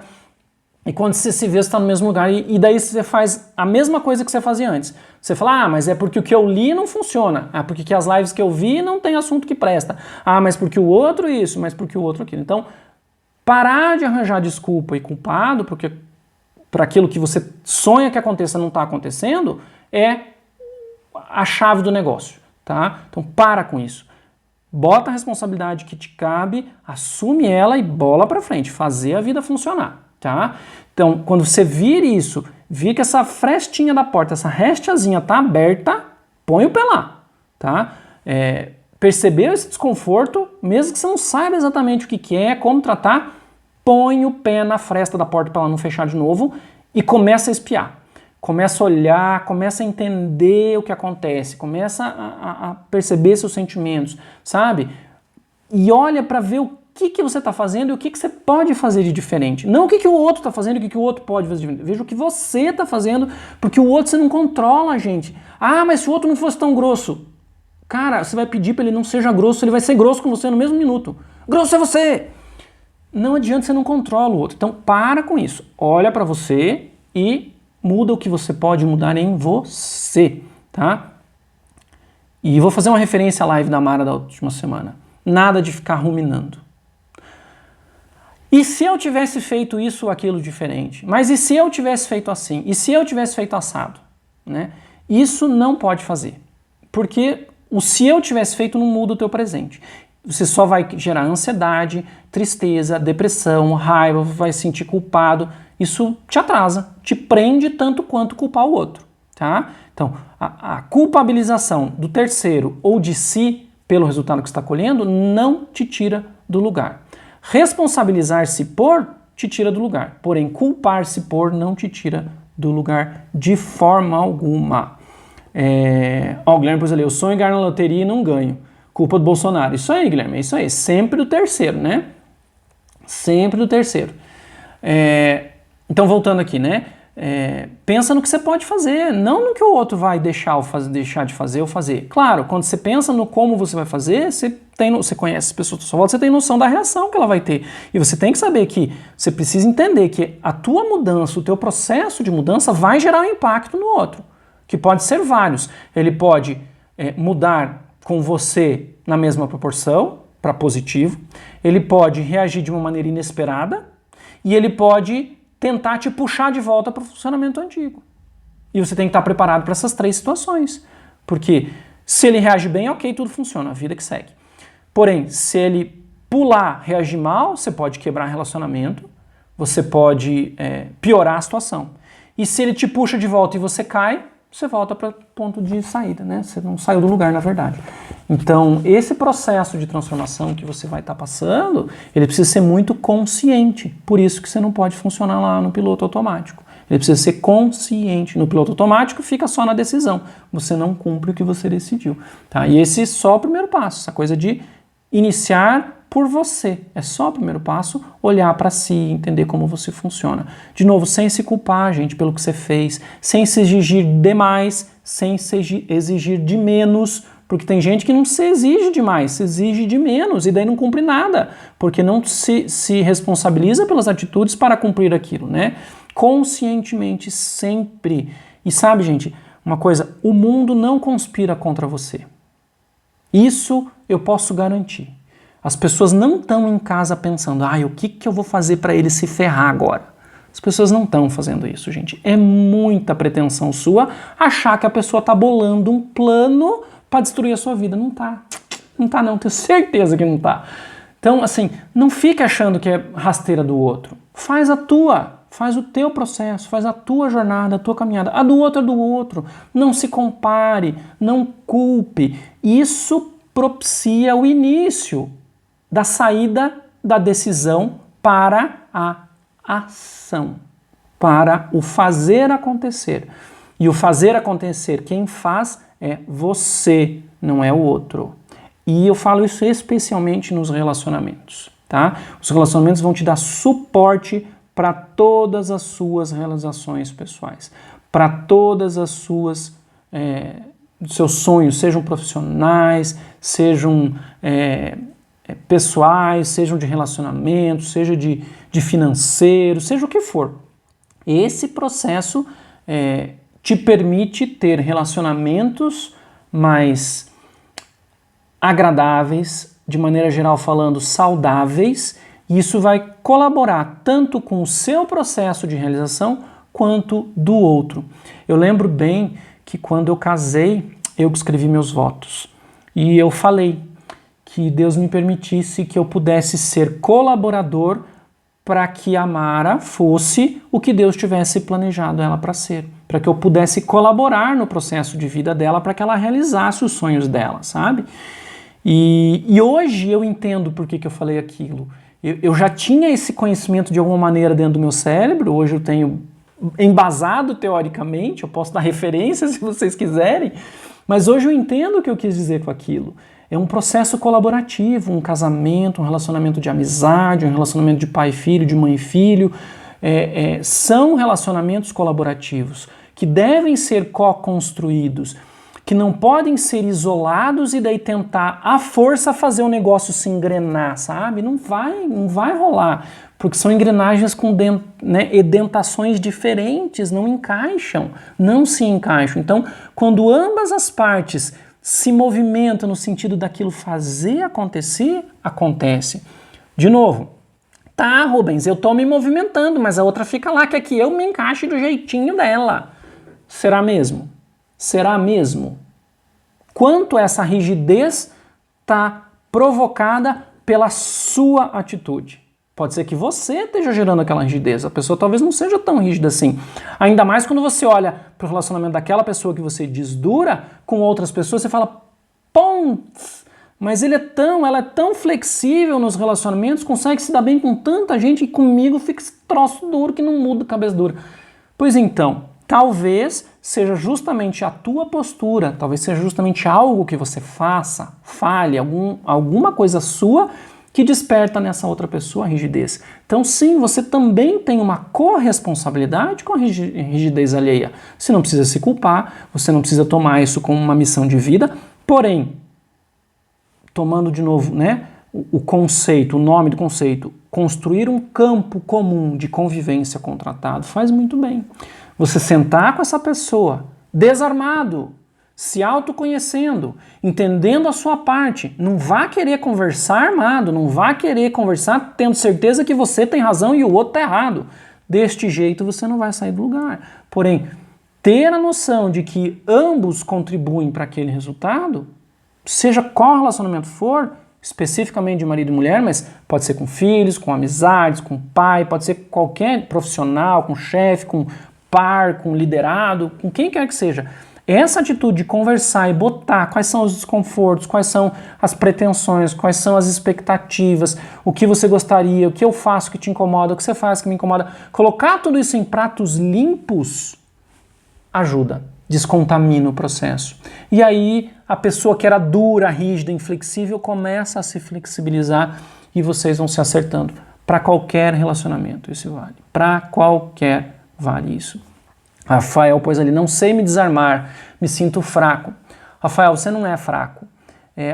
e quando você se vê, você está no mesmo lugar e daí você faz a mesma coisa que você fazia antes. Você fala, mas é porque o que eu li não funciona, porque as lives que eu vi não tem assunto que presta, mas porque o outro isso, mas porque o outro aquilo. Então, parar de arranjar desculpa e culpado, porque para aquilo que você sonha que aconteça não está acontecendo, é a chave do negócio, tá? Então para com isso. Bota a responsabilidade que te cabe, assume ela e bola para frente, fazer a vida funcionar, tá? Então, quando você vir isso, vir que essa frestinha da porta, essa restezinha tá aberta, põe o pé lá, tá? Percebeu esse desconforto, mesmo que você não saiba exatamente o que é, como tratar, põe o pé na fresta da porta para ela não fechar de novo e começa a espiar. começa a olhar, começa a entender o que acontece, começa a perceber seus sentimentos, sabe? E olha para ver o que você está fazendo e o que você pode fazer de diferente. Não o que o outro está fazendo e o que o outro pode fazer de diferente. Veja o que você está fazendo, porque o outro você não controla, gente. Ah, mas se o outro não fosse tão grosso. Cara, você vai pedir para ele não seja grosso, ele vai ser grosso com você no mesmo minuto. Grosso é você! Não adianta, você não controla o outro. Então para com isso. Olha para você e muda o que você pode mudar em você, tá? E vou fazer uma referência à live da Mara da última semana. Nada de ficar ruminando. E se eu tivesse feito isso ou aquilo diferente? Mas e se eu tivesse feito assim? E se eu tivesse feito assado? Né? Isso não pode fazer. Porque o se eu tivesse feito não muda o teu presente. Você só vai gerar ansiedade, tristeza, depressão, raiva, vai se sentir culpado. Isso te atrasa, te prende tanto quanto culpar o outro. Tá? Então, a culpabilização do terceiro ou de si pelo resultado que você está colhendo não te tira do lugar. Responsabilizar-se por te tira do lugar, porém culpar-se por não te tira do lugar de forma alguma. O Guilherme pôs ali, eu sonho em ganhar na loteria e não ganho. Culpa do Bolsonaro. Isso aí, Guilherme, é isso aí. Sempre do terceiro, né? Sempre do terceiro. Então, voltando aqui, né? Pensa no que você pode fazer, não no que o outro vai deixar de fazer ou fazer. Claro, quando você pensa no como você vai fazer, você conhece as pessoas à sua volta, você tem noção da reação que ela vai ter. E você tem que saber que você precisa entender que a tua mudança, o teu processo de mudança vai gerar um impacto no outro, que pode ser vários. Ele pode mudar com você na mesma proporção, para positivo, ele pode reagir de uma maneira inesperada e ele pode tentar te puxar de volta para o funcionamento antigo. E você tem que estar preparado para essas três situações. Porque se ele reage bem, ok, tudo funciona, a vida que segue. Porém, se ele pular, reagir mal, você pode quebrar relacionamento, você pode piorar a situação. E se ele te puxa de volta e você cai, você volta para o ponto de saída, né? Você não saiu do lugar, na verdade. Então, esse processo de transformação que você vai estar passando, ele precisa ser muito consciente. Por isso que você não pode funcionar lá no piloto automático. Ele precisa ser consciente. No piloto automático fica só na decisão. Você não cumpre o que você decidiu. Tá? E esse é só o primeiro passo. Essa coisa de iniciar por você. É só o primeiro passo, olhar para si, entender como você funciona. De novo, sem se culpar, gente, pelo que você fez, sem se exigir demais, sem se exigir de menos, porque tem gente que não se exige demais, se exige de menos e daí não cumpre nada, porque não se responsabiliza pelas atitudes para cumprir aquilo, né? Conscientemente, sempre. E sabe, gente, uma coisa, o mundo não conspira contra você. Isso eu posso garantir. As pessoas não estão em casa pensando, o que eu vou fazer para ele se ferrar agora? As pessoas não estão fazendo isso, gente. É muita pretensão sua achar que a pessoa está bolando um plano para destruir a sua vida. Não tá. Não tá não, tenho certeza que não tá. Então, assim, não fique achando que é rasteira do outro. Faz a tua, faz o teu processo, faz a tua jornada, a tua caminhada. A do outro é do outro. Não se compare, não culpe. Isso propicia o início da saída da decisão para a ação, para o fazer acontecer. E o fazer acontecer, quem faz é você, não é o outro. E eu falo isso especialmente nos relacionamentos, tá? Os relacionamentos vão te dar suporte para todas as suas realizações pessoais, para todas as suas seus sonhos, sejam profissionais, sejam pessoais, sejam de relacionamento, seja de financeiro, seja o que for. Esse processo te permite ter relacionamentos mais agradáveis, de maneira geral falando, saudáveis, e isso vai colaborar tanto com o seu processo de realização quanto do outro. Eu lembro bem que quando eu casei, eu escrevi meus votos e eu falei que Deus me permitisse que eu pudesse ser colaborador para que a Mara fosse o que Deus tivesse planejado ela para ser, para que eu pudesse colaborar no processo de vida dela para que ela realizasse os sonhos dela, sabe? E hoje eu entendo por que eu falei aquilo. Eu já tinha esse conhecimento de alguma maneira dentro do meu cérebro, hoje eu tenho embasado teoricamente, eu posso dar referências se vocês quiserem, mas hoje eu entendo o que eu quis dizer com aquilo. É um processo colaborativo, um casamento, um relacionamento de amizade, um relacionamento de pai e filho, de mãe e filho. São relacionamentos colaborativos que devem ser co-construídos, que não podem ser isolados e daí tentar à força fazer o negócio se engrenar, sabe? Não vai rolar, porque são engrenagens com edentações diferentes, não encaixam, não se encaixam. Então, quando ambas as partes se movimentam no sentido daquilo fazer acontecer, acontece. De novo, tá, Rubens, eu tô me movimentando, mas a outra fica lá, quer que eu me encaixe do jeitinho dela. Será mesmo? Será mesmo? Quanto essa rigidez está provocada pela sua atitude? Pode ser que você esteja gerando aquela rigidez, a pessoa talvez não seja tão rígida assim. Ainda mais quando você olha para o relacionamento daquela pessoa que você diz dura com outras pessoas, você fala, pons, mas ela é tão flexível nos relacionamentos, consegue se dar bem com tanta gente e comigo fica esse troço duro que não muda, cabeça dura. Pois então, talvez seja justamente a tua postura, talvez seja justamente algo que você fale, alguma coisa sua que desperta nessa outra pessoa a rigidez. Então sim, você também tem uma corresponsabilidade com a rigidez alheia. Você não precisa se culpar, você não precisa tomar isso como uma missão de vida, porém, tomando de novo, o conceito, o nome do conceito, construir um campo comum de convivência contratado faz muito bem. Você sentar com essa pessoa, desarmado, se autoconhecendo, entendendo a sua parte, não vá querer conversar armado, não vá querer conversar tendo certeza que você tem razão e o outro está errado. Deste jeito você não vai sair do lugar. Porém, ter a noção de que ambos contribuem para aquele resultado, seja qual relacionamento for, especificamente de marido e mulher, mas pode ser com filhos, com amizades, com pai, pode ser qualquer profissional, com chefe, com par, com liderado, com quem quer que seja. Essa atitude de conversar e botar quais são os desconfortos, quais são as pretensões, quais são as expectativas, o que você gostaria, o que eu faço que te incomoda, o que você faz que me incomoda, colocar tudo isso em pratos limpos ajuda, descontamina o processo. E aí a pessoa que era dura, rígida, inflexível começa a se flexibilizar e vocês vão se acertando. Para qualquer relacionamento isso vale. Para qualquer vale isso. Rafael pôs ali, não sei me desarmar, me sinto fraco. Rafael, você não é fraco.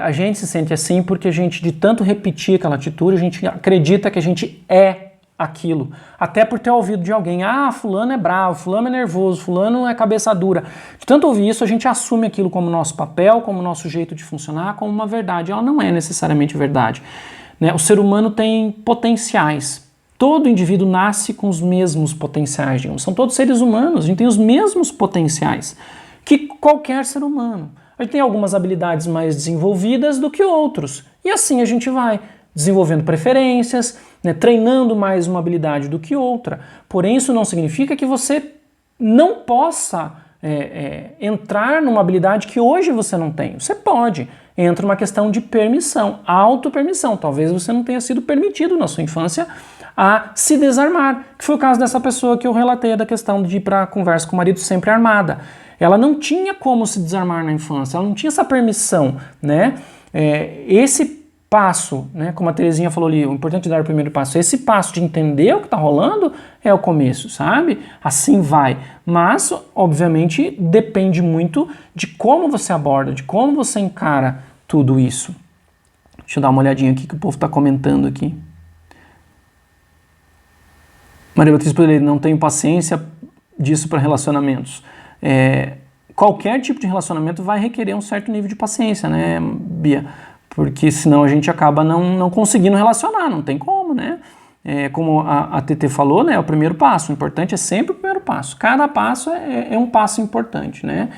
A gente se sente assim porque a gente, de tanto repetir aquela atitude, a gente acredita que a gente é aquilo. Até por ter ouvido de alguém, fulano é bravo, fulano é nervoso, fulano é cabeça dura. De tanto ouvir isso, a gente assume aquilo como nosso papel, como nosso jeito de funcionar, como uma verdade. Ela não é necessariamente verdade. O ser humano tem potenciais. Todo indivíduo nasce com os mesmos potenciais, digamos. São todos seres humanos, a gente tem os mesmos potenciais que qualquer ser humano. A gente tem algumas habilidades mais desenvolvidas do que outros. E assim a gente vai desenvolvendo preferências, treinando mais uma habilidade do que outra. Porém, isso não significa que você não possa entrar numa habilidade que hoje você não tem. Você pode. Entra uma questão de permissão, autopermissão. Talvez você não tenha sido permitido na sua infância a se desarmar, que foi o caso dessa pessoa que eu relatei da questão de ir para a conversa com o marido sempre armada. Ela não tinha como se desarmar na infância, ela não tinha essa permissão, Esse passo, como a Terezinha falou ali, o importante é dar o primeiro passo, esse passo de entender o que está rolando é o começo, sabe? Assim vai. Mas, obviamente, depende muito de como você aborda, de como você encara tudo isso. Deixa eu dar uma olhadinha aqui que o povo está comentando aqui. Maria Beatriz Podereiro, não tenho paciência disso para relacionamentos. Qualquer tipo de relacionamento vai requerer um certo nível de paciência, né, Bia? Porque senão a gente acaba não conseguindo relacionar, não tem como, né? Como a TT falou, é o primeiro passo. O importante é sempre o primeiro passo. Cada passo é um passo importante, né?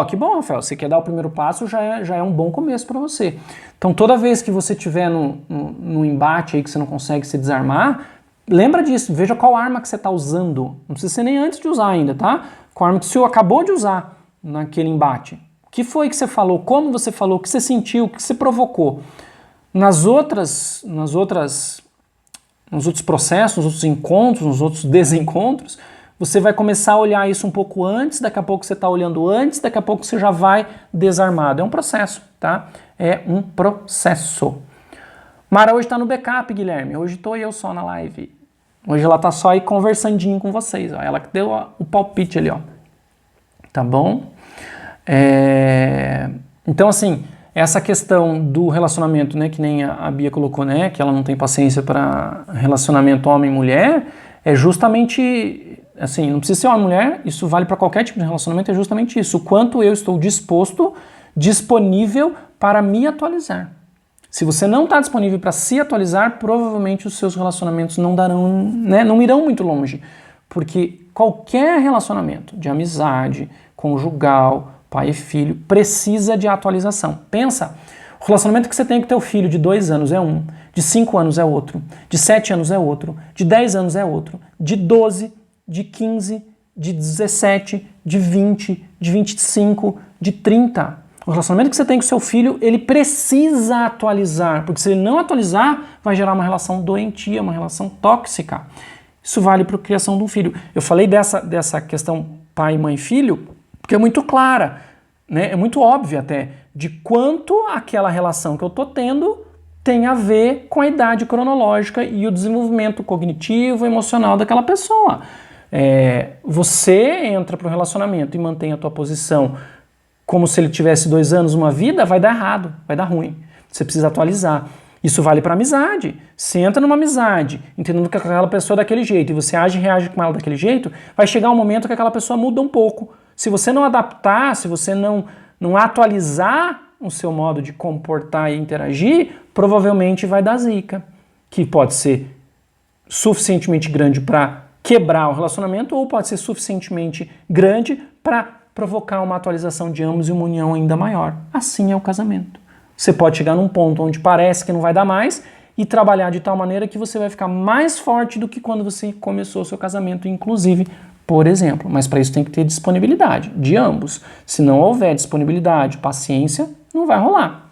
Que bom, Rafael, você quer dar o primeiro passo, já é um bom começo para você. Então, toda vez que você estiver no embate aí que você não consegue se desarmar, lembra disso, veja qual arma que você está usando. Não precisa ser nem antes de usar ainda, tá? Qual arma que você acabou de usar naquele embate. O que foi que você falou, como você falou, o que você sentiu, o que você provocou. Nas outras nos outros processos, nos outros encontros, nos outros desencontros, você vai começar a olhar isso um pouco antes, daqui a pouco você está olhando antes, daqui a pouco você já vai desarmado. É um processo, tá? É um processo. Mara hoje está no backup, Guilherme. Hoje estou eu só na live. Hoje ela está só aí conversandinho com vocês. Ó. Ela que deu o palpite ali, ó. Tá bom? Então, assim, essa questão do relacionamento, né, que nem a Bia colocou, né, que ela não tem paciência para relacionamento homem-mulher, é justamente, assim, não precisa ser homem-mulher, isso vale para qualquer tipo de relacionamento, é justamente isso, o quanto eu estou disponível para me atualizar. Se você não está disponível para se atualizar, provavelmente os seus relacionamentos não darão, né, não irão muito longe, porque qualquer relacionamento de amizade, conjugal, pai e filho, precisa de atualização. Pensa, o relacionamento que você tem com teu filho de 2 anos é um, de 5 anos é outro, de 7 anos é outro, de 10 anos é outro, de 12, de 15, de 17, de 20, de 25, de 30. O relacionamento que você tem com seu filho, ele precisa atualizar, porque se ele não atualizar, vai gerar uma relação doentia, uma relação tóxica. Isso vale para a criação de um filho. Eu falei dessa questão pai, mãe, filho, porque é muito clara, né? É muito óbvio até, de quanto aquela relação que eu estou tendo tem a ver com a idade cronológica e o desenvolvimento cognitivo, emocional daquela pessoa. Você entra para o relacionamento e mantém a tua posição como se ele tivesse 2 anos, uma vida, vai dar errado, vai dar ruim. Você precisa atualizar. Isso vale para amizade. Você entra numa amizade, entendendo que aquela pessoa é daquele jeito, e você age e reage com ela daquele jeito, vai chegar um momento que aquela pessoa muda um pouco. Se você não adaptar, se você não atualizar o seu modo de comportar e interagir, provavelmente vai dar zica, que pode ser suficientemente grande para quebrar o relacionamento ou pode ser suficientemente grande para provocar uma atualização de ambos e uma união ainda maior. Assim é o casamento. Você pode chegar num ponto onde parece que não vai dar mais e trabalhar de tal maneira que você vai ficar mais forte do que quando você começou o seu casamento, inclusive, por exemplo. Mas para isso tem que ter disponibilidade de ambos. Se não houver disponibilidade, paciência, não vai rolar.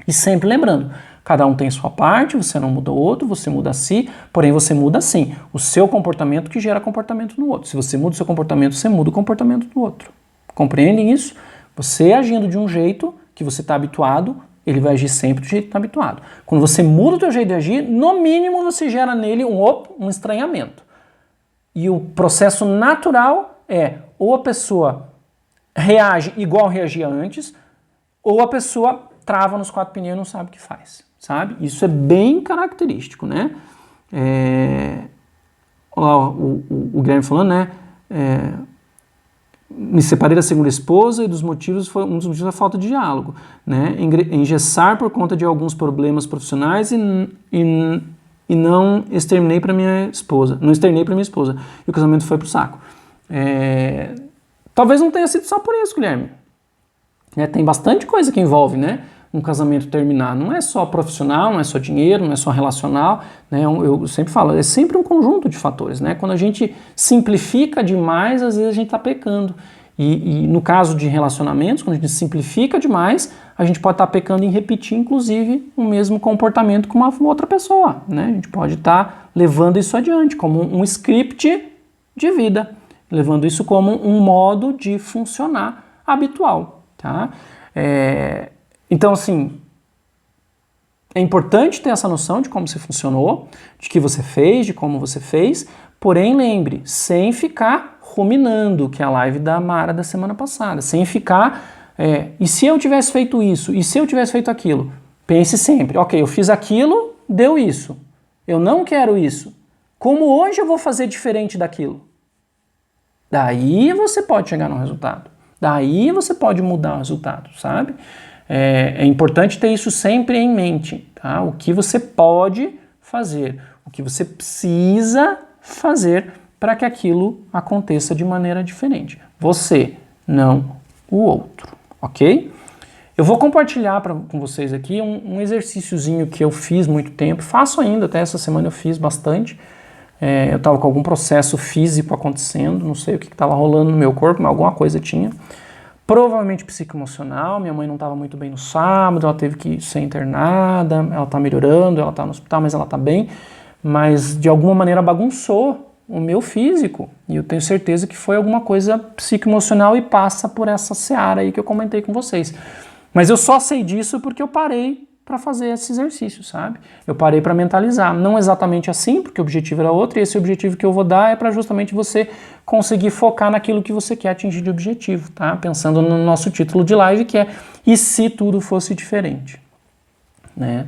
E sempre lembrando, cada um tem sua parte, você não muda o outro, você muda a si, porém você muda sim o seu comportamento que gera comportamento no outro. Se você muda o seu comportamento, você muda o comportamento do outro. Compreendem isso? Você agindo de um jeito que você está habituado, ele vai agir sempre do jeito que está habituado. Quando você muda o seu jeito de agir, no mínimo você gera nele um estranhamento. E o processo natural é ou a pessoa reage igual reagia antes, ou a pessoa trava nos 4 pneus e não sabe o que faz, sabe? Isso é bem característico, né? O Guilherme falando, né? Me separei da segunda esposa e um dos motivos foi a falta de diálogo, né? Engessar por conta de alguns problemas profissionais e não externei para minha esposa. E o casamento foi pro saco. Talvez não tenha sido só por isso, Guilherme. Tem bastante coisa que envolve, né, um casamento terminar. Não é só profissional, não é só dinheiro, não é só relacional, né? Eu sempre falo, é sempre um conjunto de fatores, né? Quando a gente simplifica demais, às vezes a gente está pecando. E no caso de relacionamentos, quando a gente simplifica demais, a gente pode estar pecando em repetir, inclusive, o mesmo comportamento com uma outra pessoa, né? A gente pode estar levando isso adiante como um script de vida, levando isso como um modo de funcionar habitual, tá? Então, assim, é importante ter essa noção de como você funcionou, de que você fez, de como você fez, porém, lembre, sem ficar ruminando, que é a live da Mara da semana passada, sem ficar, e se eu tivesse feito isso, e se eu tivesse feito aquilo? Pense sempre, ok, eu fiz aquilo, deu isso, eu não quero isso, como hoje eu vou fazer diferente daquilo? Daí você pode chegar no resultado, daí você pode mudar o resultado, sabe? É importante ter isso sempre em mente, tá? O que você pode fazer, o que você precisa fazer para que aquilo aconteça de maneira diferente. Você, não o outro, ok? Eu vou compartilhar com vocês aqui um exercíciozinho que eu fiz muito tempo, faço ainda, até essa semana eu fiz bastante. Eu estava com algum processo físico acontecendo, não sei o que estava rolando no meu corpo, mas alguma coisa tinha. Provavelmente psicoemocional, minha mãe não estava muito bem no sábado, ela teve que ser internada, ela está melhorando, ela está no hospital, mas ela está bem. mas de alguma maneira bagunçou o meu físico. E eu tenho certeza que foi alguma coisa psicoemocional e passa por essa seara aí que eu comentei com vocês. Mas eu só sei disso porque eu parei para fazer esse exercício, sabe? Eu parei para mentalizar. Não exatamente assim, porque o objetivo era outro, e esse objetivo que eu vou dar é para justamente você conseguir focar naquilo que você quer atingir de objetivo, tá? Pensando no nosso título de live, que é "E se tudo fosse diferente?", né?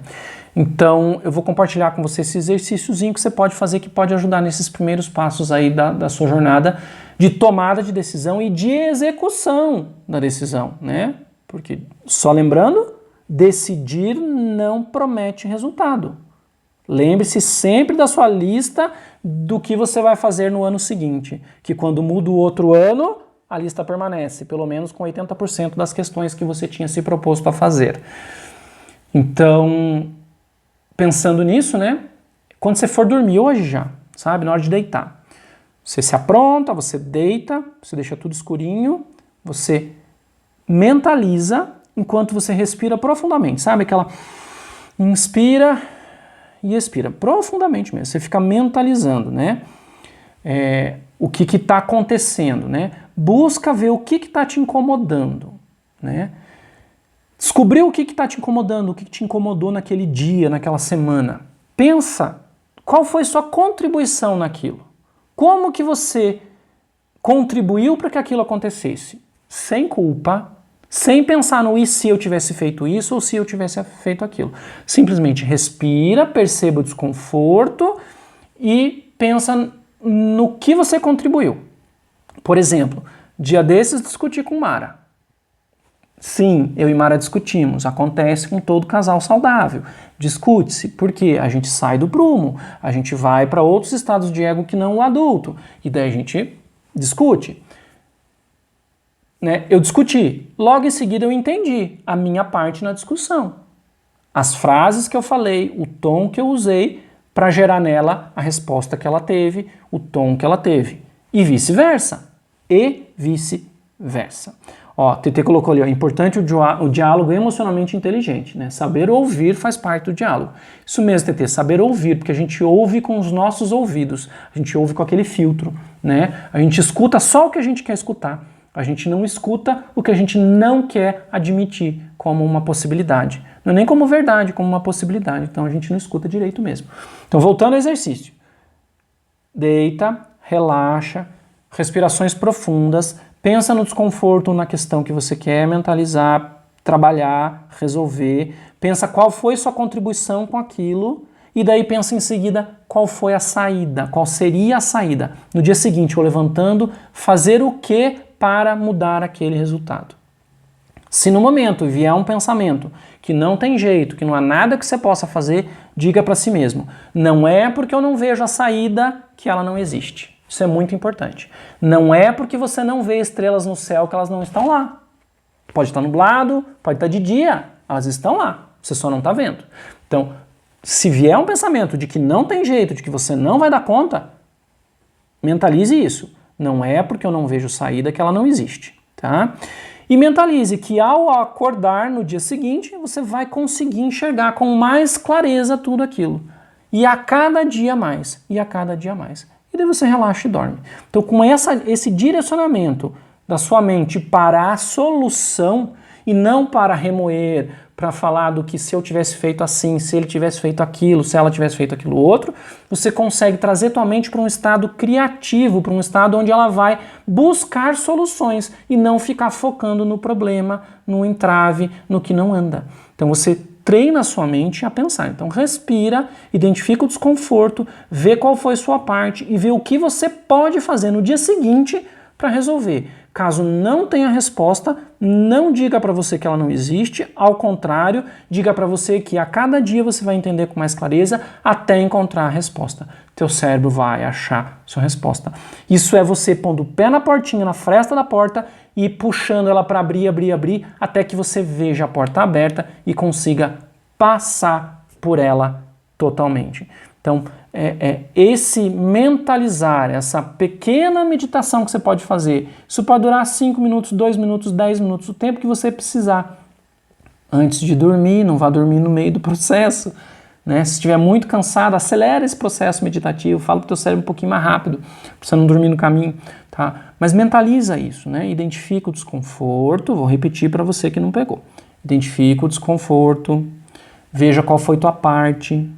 Então, eu vou compartilhar com você esse exercíciozinho que você pode fazer, que pode ajudar nesses primeiros passos aí da sua jornada de tomada de decisão e de execução da decisão, né? Porque, só lembrando, decidir não promete resultado. Lembre-se sempre da sua lista do que você vai fazer no ano seguinte, que quando muda o outro ano, a lista permanece, pelo menos com 80% das questões que você tinha se proposto a fazer. Então, pensando nisso, né? Quando você for dormir hoje já, sabe? Na hora de deitar. Você se apronta, você deita, você deixa tudo escurinho, você mentaliza enquanto você respira profundamente, sabe? Aquela inspira e expira profundamente mesmo. Você fica mentalizando, né? O que está acontecendo, né? Busca ver o que está te incomodando, né? Descobriu o que está te incomodando, o que te incomodou naquele dia, naquela semana. Pensa qual foi sua contribuição naquilo. Como que você contribuiu para que aquilo acontecesse? Sem culpa, sem pensar no "e se eu tivesse feito isso" ou "se eu tivesse feito aquilo". Simplesmente respira, perceba o desconforto e pensa no que você contribuiu. Por exemplo, dia desses discuti com Mara. Sim, eu e Mara discutimos. Acontece com todo casal saudável. Discute-se, porque a gente sai do prumo, a gente vai para outros estados de ego que não o adulto, e daí a gente discute. Né? Eu discuti, logo em seguida eu entendi a minha parte na discussão. As frases que eu falei, o tom que eu usei para gerar nela a resposta que ela teve, o tom que ela teve. E vice-versa. E vice-versa. Ó, TT colocou ali, ó, importante o diálogo emocionalmente inteligente, né? Saber ouvir faz parte do diálogo. Isso mesmo, TT, saber ouvir, porque a gente ouve com os nossos ouvidos, a gente ouve com aquele filtro, né? A gente escuta só o que a gente quer escutar. A gente não escuta o que a gente não quer admitir como uma possibilidade. Não é nem como verdade, como uma possibilidade. Então a gente não escuta direito mesmo. Então, voltando ao exercício. Deita, relaxa, respirações profundas, pensa no desconforto, na questão que você quer mentalizar, trabalhar, resolver. Pensa qual foi sua contribuição com aquilo e daí pensa em seguida qual foi a saída, qual seria a saída. No dia seguinte, eu levantando, fazer o que para mudar aquele resultado. Se no momento vier um pensamento que não tem jeito, que não há nada que você possa fazer, diga para si mesmo, não é porque eu não vejo a saída que ela não existe. Isso é muito importante. Não é porque você não vê estrelas no céu que elas não estão lá. Pode estar nublado, pode estar de dia, elas estão lá, você só não está vendo. Então, se vier um pensamento de que não tem jeito, de que você não vai dar conta, mentalize isso. Não é porque eu não vejo saída que ela não existe, tá? E mentalize que ao acordar no dia seguinte, você vai conseguir enxergar com mais clareza tudo aquilo. E a cada dia mais, e a cada dia mais. E daí você relaxa e dorme. Então, com esse direcionamento da sua mente para a solução e não para remoer, para falar do que se eu tivesse feito assim, se ele tivesse feito aquilo, se ela tivesse feito aquilo outro, você consegue trazer tua mente para um estado criativo, para um estado onde ela vai buscar soluções e não ficar focando no problema, no entrave, no que não anda. Então você treina a sua mente a pensar. Então respira, identifica o desconforto, vê qual foi a sua parte e vê o que você pode fazer no dia seguinte para resolver. Caso não tenha resposta, não diga para você que ela não existe, ao contrário, diga para você que a cada dia você vai entender com mais clareza até encontrar a resposta. Teu cérebro vai achar sua resposta. Isso é você pondo o pé na portinha, na fresta da porta e puxando ela para abrir, abrir, abrir, até que você veja a porta aberta e consiga passar por ela totalmente. Então, esse mentalizar, essa pequena meditação que você pode fazer, isso pode durar 5 minutos, 2 minutos, 10 minutos, o tempo que você precisar. Antes de dormir, não vá dormir no meio do processo, né? Se estiver muito cansado, acelera esse processo meditativo, fala para o teu cérebro um pouquinho mais rápido, para você não dormir no caminho, tá? Mas mentaliza isso, né? Identifica o desconforto, vou repetir para você que não pegou. Identifica o desconforto, veja qual foi tua parte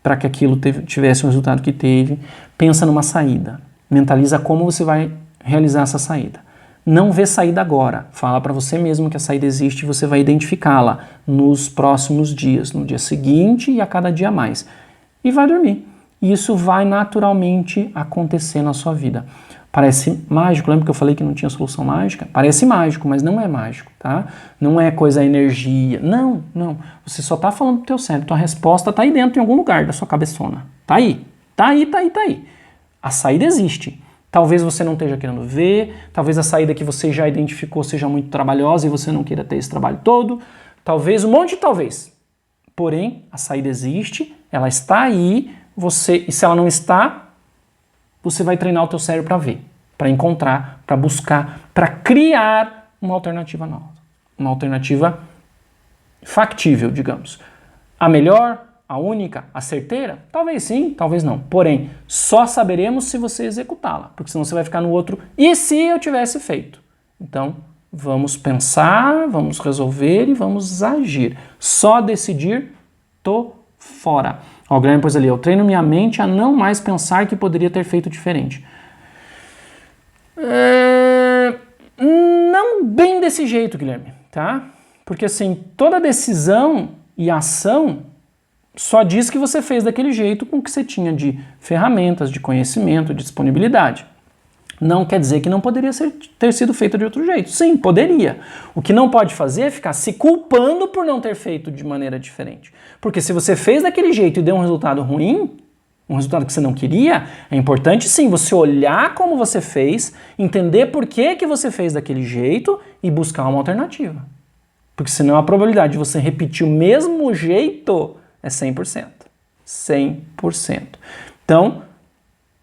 para que aquilo tivesse o resultado que teve, pensa numa saída, mentaliza como você vai realizar essa saída. Não vê saída agora, fala para você mesmo que a saída existe e você vai identificá-la nos próximos dias, no dia seguinte e a cada dia mais. E vai dormir. E isso vai naturalmente acontecer na sua vida. Parece mágico, lembra que eu falei que não tinha solução mágica? Parece mágico, mas não é mágico, tá? Não é coisa energia, não. Você só tá falando pro teu cérebro, tua resposta tá aí dentro em algum lugar da sua cabeçona. Tá aí. A saída existe. Talvez você não esteja querendo ver, talvez a saída que você já identificou seja muito trabalhosa e você não queira ter esse trabalho todo, talvez, um monte de talvez. Porém, a saída existe, ela está aí, e se ela não está, você vai treinar o teu cérebro para ver, para encontrar, para buscar, para criar uma alternativa nova. Uma alternativa factível, digamos. A melhor, a única, a certeira? Talvez sim, talvez não. Porém, só saberemos se você executá-la, porque senão você vai ficar no outro, e se eu tivesse feito? Então, vamos pensar, vamos resolver e vamos agir. Só decidir, tô fora. Ó, o Guilherme pôs ali, eu treino minha mente a não mais pensar que poderia ter feito diferente. Não bem desse jeito, Guilherme, tá? Porque assim, toda decisão e ação só diz que você fez daquele jeito com o que você tinha de ferramentas, de conhecimento, de disponibilidade. Não quer dizer que não poderia ter sido feito de outro jeito. Sim, poderia. O que não pode fazer é ficar se culpando por não ter feito de maneira diferente. Porque se você fez daquele jeito e deu um resultado ruim, um resultado que você não queria, é importante sim você olhar como você fez, entender por que você fez daquele jeito e buscar uma alternativa. Porque senão a probabilidade de você repetir o mesmo jeito é 100%. 100%. Então,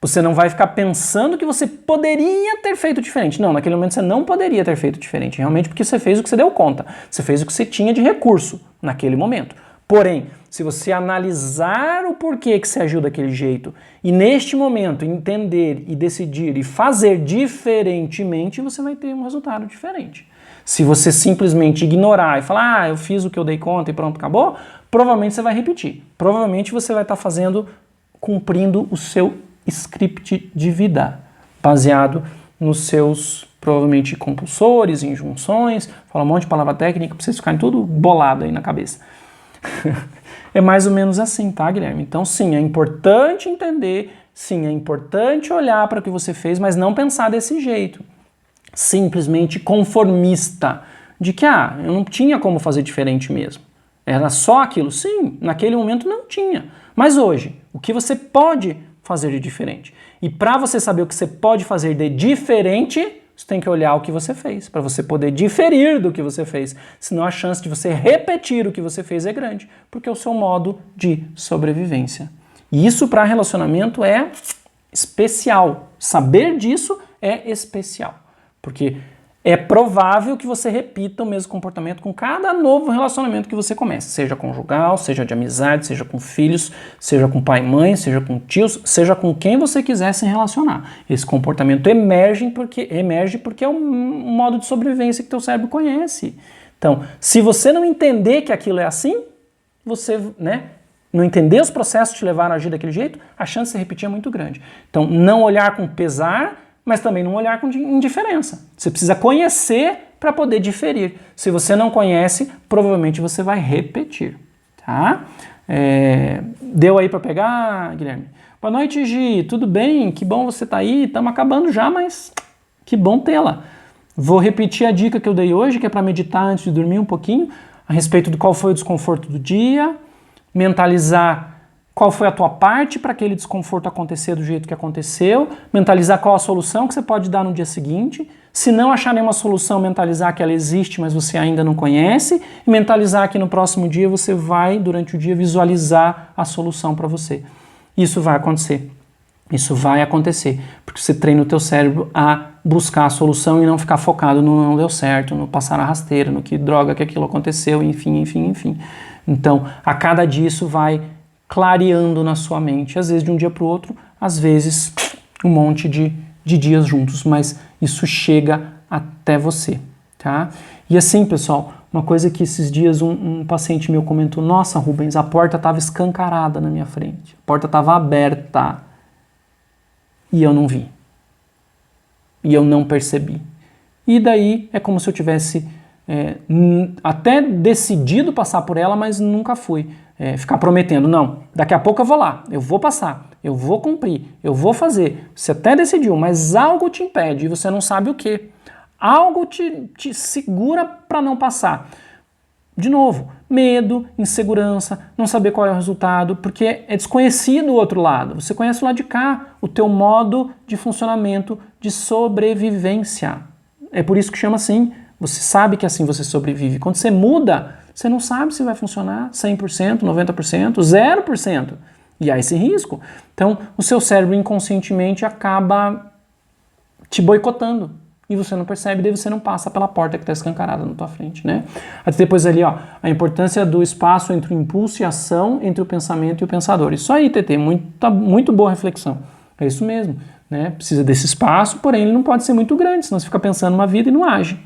você não vai ficar pensando que você poderia ter feito diferente. Não, naquele momento você não poderia ter feito diferente. Realmente porque você fez o que você deu conta. Você fez o que você tinha de recurso naquele momento. Porém, se você analisar o porquê que você agiu daquele jeito e neste momento entender e decidir e fazer diferentemente, você vai ter um resultado diferente. Se você simplesmente ignorar e falar, eu fiz o que eu dei conta e pronto, acabou, provavelmente você vai repetir. Provavelmente você vai estar cumprindo o seu script de vida, baseado nos seus, provavelmente, compulsores, injunções, fala um monte de palavra técnica para vocês ficarem tudo bolado aí na cabeça. É mais ou menos assim, tá, Guilherme? Então, sim, é importante entender, sim, é importante olhar para o que você fez, mas não pensar desse jeito. Simplesmente conformista, de que, eu não tinha como fazer diferente mesmo. Era só aquilo. Sim, naquele momento não tinha. Mas hoje, o que você pode fazer de diferente? E para você saber o que você pode fazer de diferente, você tem que olhar o que você fez, para você poder diferir do que você fez. Senão a chance de você repetir o que você fez é grande, porque é o seu modo de sobrevivência. E isso para relacionamento é especial. Saber disso é especial. Porque é provável que você repita o mesmo comportamento com cada novo relacionamento que você começa, seja conjugal, seja de amizade, seja com filhos, seja com pai e mãe, seja com tios, seja com quem você quiser se relacionar. Esse comportamento emerge porque é um modo de sobrevivência que teu cérebro conhece. Então, se você não entender que aquilo é assim, você, não entender os processos que te levaram a agir daquele jeito, a chance de você repetir é muito grande. Então, não olhar com pesar, mas também não olhar com indiferença. Você precisa conhecer para poder diferir. Se você não conhece, provavelmente você vai repetir. Tá? Deu aí para pegar, Guilherme? Boa noite, Gi. Tudo bem? Que bom você tá aí. Estamos acabando já, mas que bom tê-la. Vou repetir a dica que eu dei hoje, que é para meditar antes de dormir um pouquinho, a respeito do qual foi o desconforto do dia, mentalizar qual foi a tua parte para aquele desconforto acontecer do jeito que aconteceu, mentalizar qual a solução que você pode dar no dia seguinte, se não achar nenhuma solução, mentalizar que ela existe, mas você ainda não conhece, e mentalizar que no próximo dia você vai, durante o dia, visualizar a solução para você. Isso vai acontecer. Isso vai acontecer, porque você treina o teu cérebro a buscar a solução e não ficar focado no não deu certo, no passar a rasteira, no que droga que aquilo aconteceu, enfim. Então, a cada dia isso vai clareando na sua mente, às vezes de um dia para o outro, às vezes um monte de dias juntos, mas isso chega até você, tá? E assim, pessoal, uma coisa que esses dias um paciente meu comentou, nossa, Rubens, a porta estava escancarada na minha frente, a porta estava aberta e eu não vi, e eu não percebi. E daí é como se eu tivesse até decidido passar por ela, mas nunca fui. Ficar prometendo, não, daqui a pouco eu vou lá, eu vou passar, eu vou cumprir, eu vou fazer. Você até decidiu, mas algo te impede e você não sabe o quê. Algo te segura para não passar. De novo, medo, insegurança, não saber qual é o resultado, porque é desconhecido o outro lado. Você conhece o lado de cá, o teu modo de funcionamento de sobrevivência. É por isso que chama assim. Você sabe que assim você sobrevive. Quando você muda, você não sabe se vai funcionar 100%, 90%, 0%. E há esse risco. Então, o seu cérebro inconscientemente acaba te boicotando. E você não percebe, daí você não passa pela porta que está escancarada na tua frente, né? Até depois ali, ó, a importância do espaço entre o impulso e a ação, entre o pensamento e o pensador. Isso aí, TT, muito boa reflexão. É isso mesmo, né? Precisa desse espaço, porém ele não pode ser muito grande, senão você fica pensando uma vida e não age.